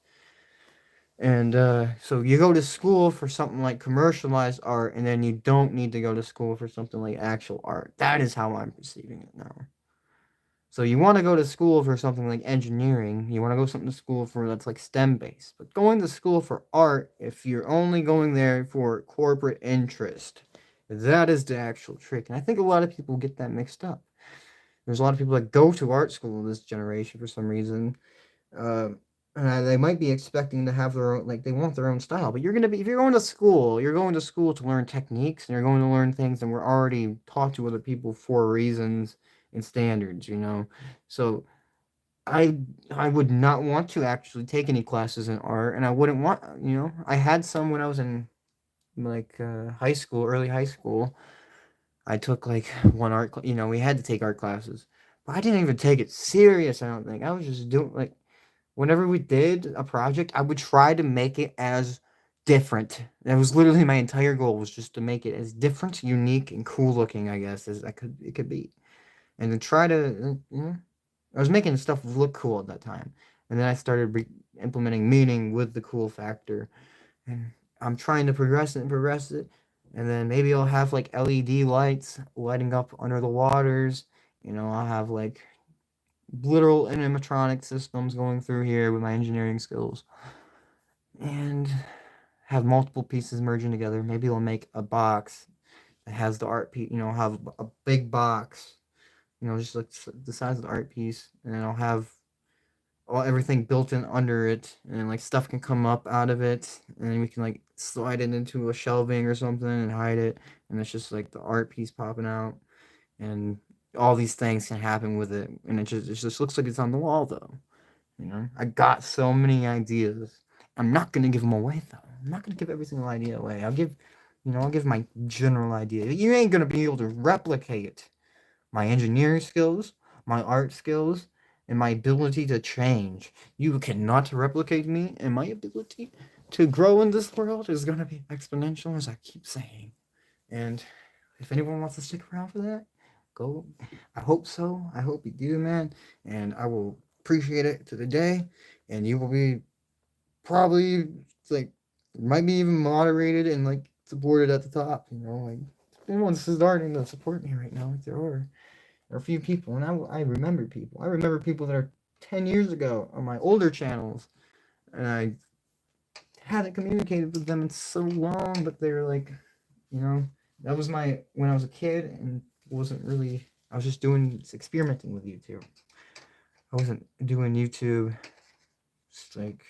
And so you go to school for something like commercialized art, and then you don't need to go to school for something like actual art. That is how I'm perceiving it now. So you want to go to school for something like engineering, you want to go something to school for that's like STEM based. But going to school for art, if you're only going there for corporate interest, that is the actual trick. And I think a lot of people get that mixed up. There's a lot of people that go to art school this generation for some reason, uh, they might be expecting to have their own, like they want their own style. But if you're going to school, you're going to school to learn techniques, and you're going to learn things that were already taught to other people for reasons and standards. So I would not want to actually take any classes in art, and I wouldn't want, I had some when I was in like high school, early high school. I took like one art, we had to take art classes, but I didn't even take it serious. I don't think I was just doing like whenever we did a project, I would try to make it as different. That was literally my entire goal, was just to make it as different, unique, and cool looking, I guess, as it could be. And then try to, I was making stuff look cool at that time. And then I started implementing meaning with the cool factor. And I'm trying to progress it and progress it. And then maybe I'll have like LED lights lighting up under the waters. I'll have like literal animatronic systems going through here with my engineering skills, and have multiple pieces merging together. Maybe I'll make a box that has the art piece, have a big box, just like the size of the art piece, and then I'll have everything built in under it, and like stuff can come up out of it, and then we can like slide it into a shelving or something and hide it, and it's just like the art piece popping out, and all these things can happen with it, and it just looks like it's on the wall though. I got so many ideas. I'm not gonna give them away though. I'm not gonna give every single idea away. I'll give my general idea. You ain't gonna be able to replicate my engineering skills, my art skills, and my ability to change. You cannot replicate me, and my ability to grow in this world is gonna be exponential, as I keep saying. And if anyone wants to stick around for that, go. I hope so. I hope you do, man. And I will appreciate it to the day. And you will be probably like might be even moderated and like supported at the top. Like if anyone's starting to support me right now, like there are a few people, and I remember people. I remember people that are 10 years ago on my older channels, and I hadn't communicated with them in so long, but they were like, you know, that was my when I was a kid and wasn't really I was just doing experimenting with YouTube. I wasn't doing YouTube. Just like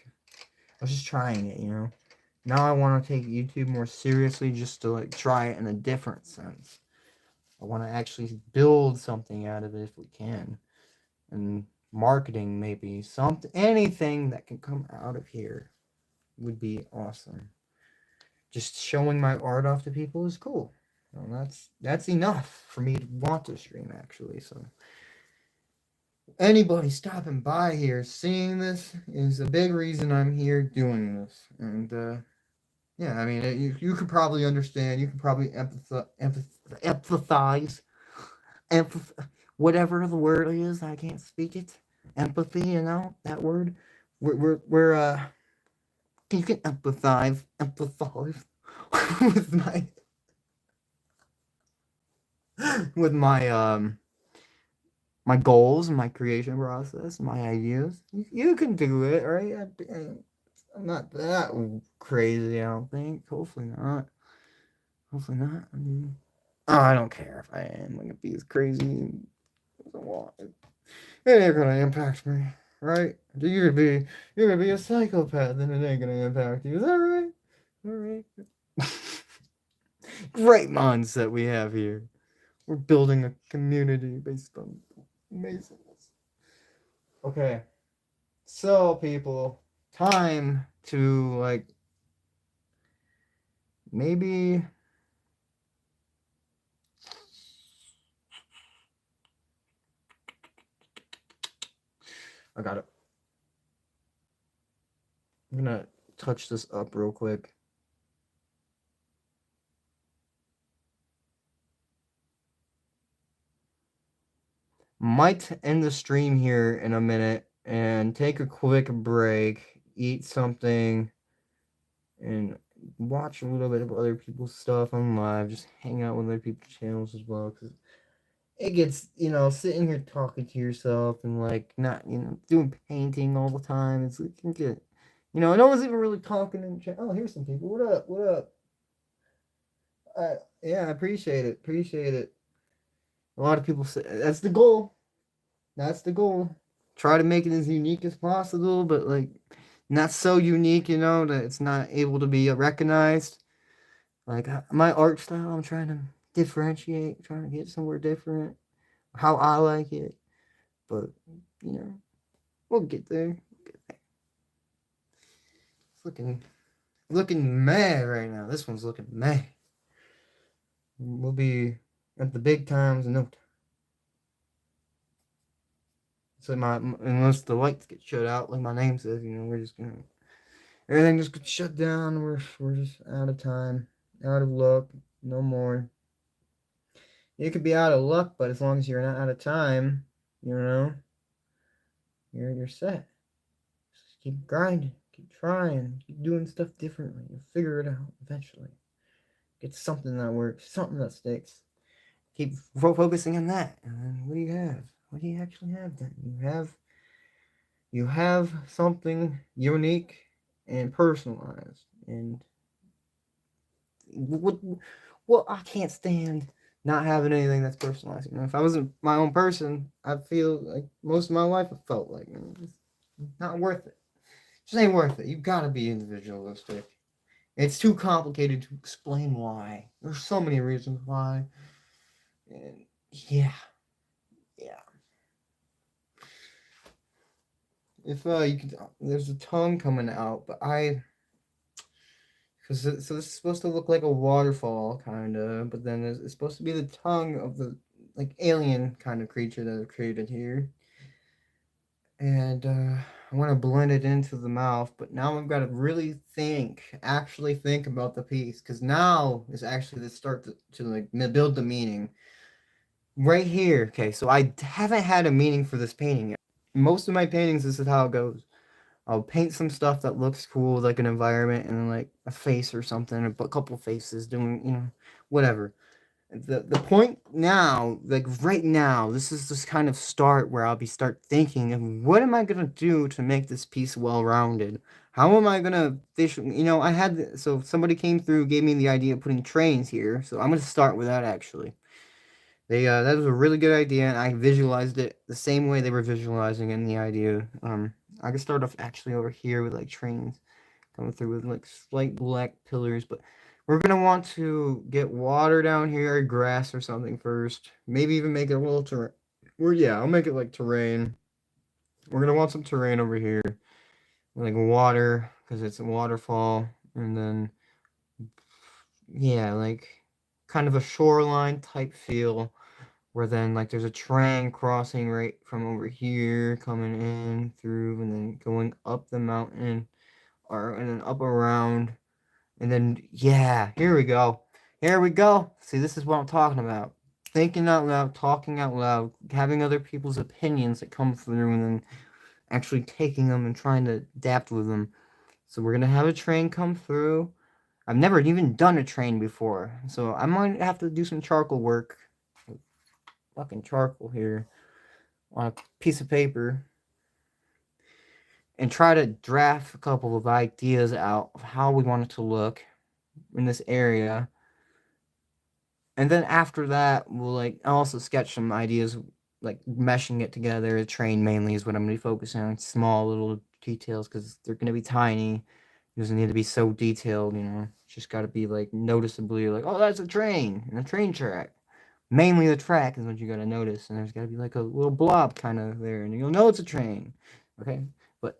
I was just trying it, you know. Now I want to take YouTube more seriously, just to like try it in a different sense. I want to actually build something out of it if we can, and marketing maybe something, anything that can come out of here would be awesome. Just showing my art off to people is cool. Well, that's enough for me to want to stream actually. So anybody stopping by here seeing this is a big reason I'm here doing this. And yeah, I mean, you could probably understand. You could probably empathize, empath, whatever the word is. I can't speak it. Empathy, you know that word. We're you can empathize with my my goals and my creation process, my ideas. You can do it, right? I'm not that crazy. I don't think. Hopefully not. Hopefully not. I mean, oh, I don't care if I am gonna be as crazy as I want. It ain't gonna impact me, right? You're gonna be a psychopath, then it ain't gonna impact you. Is that right? All right. Great mindset we have here. We're building a community based on amazingness. Okay, so people, time to like maybe I got it. I'm gonna touch this up real quick. Might end the stream here in a minute and take a quick break, eat something, and watch a little bit of other people's stuff on live. Just hang out with other people's channels as well, because it gets, you know, sitting here talking to yourself and like not, you know, doing painting all the time. It can get, you know, no one's even really talking in chat. Oh, here's some people. What up? What up? Yeah, I appreciate it. Appreciate it. A lot of people say that's the goal. That's the goal. Try to make it as unique as possible, but like not so unique, you know, that it's not able to be recognized. Like my art style, I'm trying to differentiate, trying to get somewhere different, how I like it. But you know, we'll get there. It's looking mad right now. This one's looking mad. We'll be at the big times in no time. So unless the lights get shut out, like my name says, you know, we're just gonna everything just gets shut down. We're just out of time, out of luck, no more. You could be out of luck, but as long as you're not out of time, you know, you're set. Just keep grinding, keep trying, keep doing stuff differently. You'll figure it out eventually. Get something that works, something that sticks. Keep focusing on that. And then what do you have? What do you actually have then? You have something unique and personalized. And what I can't stand not having anything that's personalized. You know, if I wasn't my own person, I feel like most of my life I felt like it's not worth it. Just ain't worth it. You've got to be individualistic. It's too complicated to explain why. There's so many reasons why. And yeah. If you could, there's a tongue coming out, but so this is supposed to look like a waterfall, kind of, but then it's supposed to be the tongue of the like alien kind of creature that I've created here, and I want to blend it into the mouth, but now I've got to really actually think about the piece, because now is actually the start to like build the meaning. Right here, okay, so I haven't had a meaning for this painting yet. Most of my paintings, this is how it goes. I'll paint some stuff that looks cool, like an environment, and then like a face or something, a couple faces doing, you know, whatever. The point now, like right now, this is this kind of start where I'll start thinking of what am I gonna do to make this piece well rounded? How am I gonna fish? You know, so somebody came through, gave me the idea of putting trains here, so I'm gonna start with that actually. That was a really good idea, and I visualized it the same way they were visualizing it in the idea. I could start off actually over here with like trains coming through with like slight black pillars, but we're gonna want to get water down here, or grass or something first. Maybe even make it a little terrain. Well, yeah, I'll make it like terrain. We're gonna want some terrain over here, like water, because it's a waterfall, and then yeah, like kind of a shoreline type feel, where then like there's a train crossing right from over here, coming in through, and then going up the mountain, or and then up around. And then, yeah, here we go. Here we go. See, this is what I'm talking about. Thinking out loud, talking out loud, having other people's opinions that come through, and then actually taking them and trying to adapt with them. So we're gonna have a train come through. I've never even done a train before, so I might have to do some charcoal work. Fucking charcoal here on a piece of paper, and try to draft a couple of ideas out of how we want it to look in this area. And then after that, we'll like also sketch some ideas, like meshing it together. A train mainly is what I'm gonna be focusing on. Small little details because they're gonna be tiny. It doesn't need to be so detailed, you know. It's just gotta be like noticeably like, oh, that's a train and a train track. Mainly the track is what you gotta notice, and there's gotta be like a little blob kind of there, and you'll know it's a train. Okay, but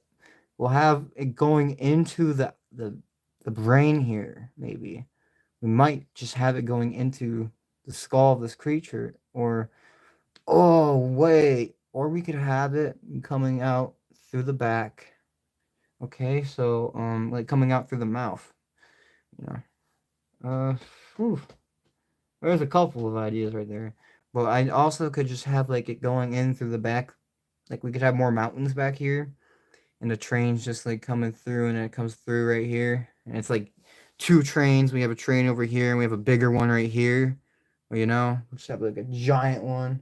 we'll have it going into the brain here, maybe we might just have it going into the skull of this creature, or oh wait, or we could have it coming out through the back. Okay, so like coming out through the mouth, you know. Whew, there's a couple of ideas right there, but I also could just have like it going in through the back. Like we could have more mountains back here, and the train's just like coming through, and it comes through right here, and it's like two trains. We have a train over here, and we have a bigger one right here. You know, we just have like a giant one.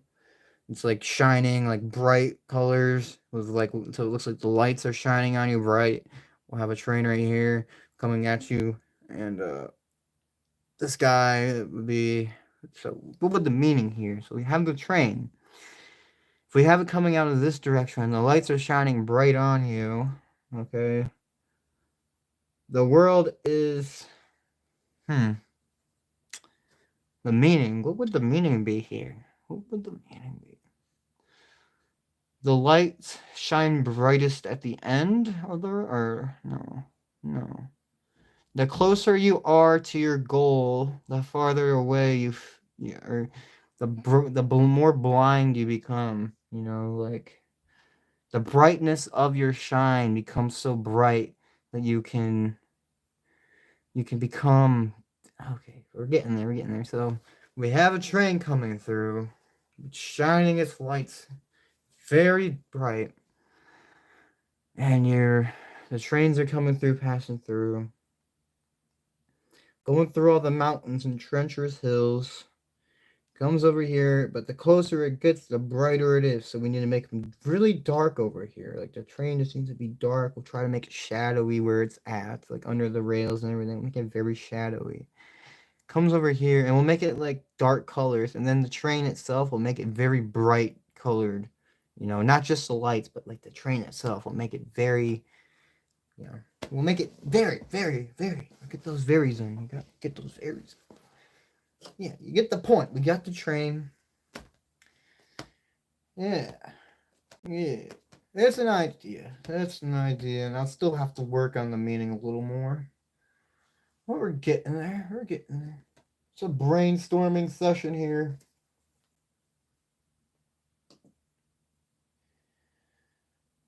It's like shining like bright colors with like, so it looks like the lights are shining on you bright. We'll have a train right here coming at you, and this guy would be. So what would the meaning here? So we have the train. If we have it coming out of this direction, the lights are shining bright on you. Okay, the world is, hmm, the meaning. What would the meaning be here? What would the meaning be? The lights shine brightest at the end, or no, no. The closer you are to your goal, the farther away or the more blind you become. You know, like the brightness of your shine becomes so bright that you can become. Okay, we're getting there. We're getting there. So we have a train coming through, shining its lights very bright, and the trains are coming through, passing through, going through all the mountains and treacherous hills. Comes over here, but the closer it gets, the brighter it is. So we need to make them really dark over here. Like the train just needs to be dark. We'll try to make it shadowy where it's at, like under the rails and everything. Make it very shadowy. Comes over here, and we'll make it like dark colors, and then the train itself will make it very bright colored. You know, not just the lights, but like the train itself will make it very, you know, we'll make it very, very, very. Get those varies in. You got to get those varies. Yeah, you get the point. We got the train. Yeah, yeah. That's an idea. That's an idea, and I'll still have to work on the meaning a little more. But we're getting there. We're getting there. It's a brainstorming session here.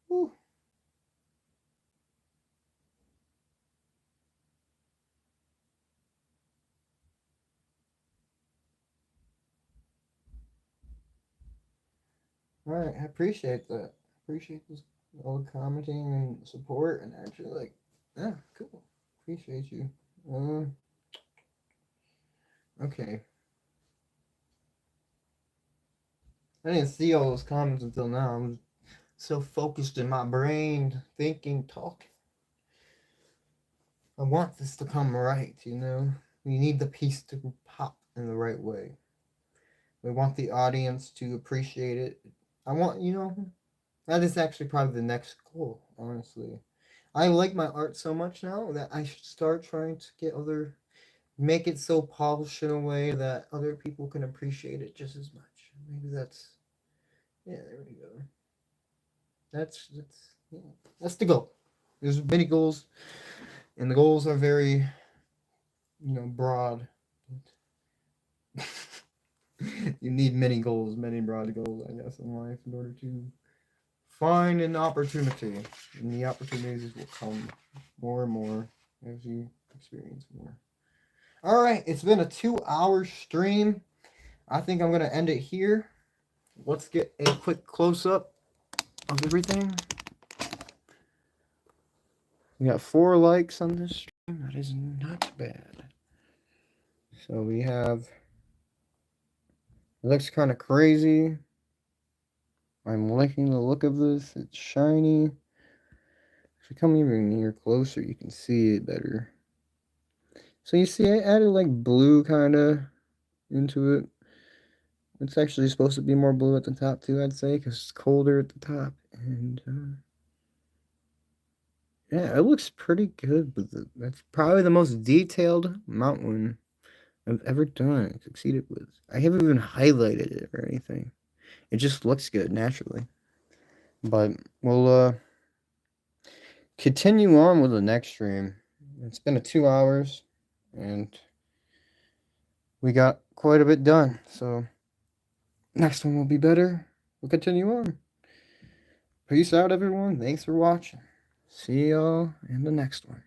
Whew. All right, I appreciate that. Appreciate this all the commenting and support, and actually like, yeah, cool. Appreciate you. Okay. I didn't see all those comments until now. I'm so focused in my brain, thinking, talking. I want this to come right, you know? You need the piece to pop in the right way. We want the audience to appreciate it. I want, that is actually probably the next goal, honestly. I like my art so much now that I should start trying to make it so polished in a way that other people can appreciate it just as much. Maybe yeah, there we go. Yeah, that's the goal. There's many goals, and the goals are very, broad. You need many goals, many broad goals, I guess, in life in order to find an opportunity. And the opportunities will come more and more as you experience more. All right, it's been a 2 hour stream. I think I'm going to end it here. Let's get a quick close up of everything. We got 4 likes on this stream. That is not bad. So we have. It looks kind of crazy. I'm liking the look of this. It's shiny. If you come even near closer, you can see it better. So you see, I added like blue kind of into it. It's actually supposed to be more blue at the top too, I'd say, because it's colder at the top. And yeah, it looks pretty good. But that's probably the most detailed mountain I've ever done. Succeeded with. I haven't even highlighted it or anything. It just looks good naturally. But we'll continue on with the next stream. It's been 2 hours, and we got quite a bit done. So next one will be better. We'll continue on. Peace out, everyone. Thanks for watching. See y'all in the next one.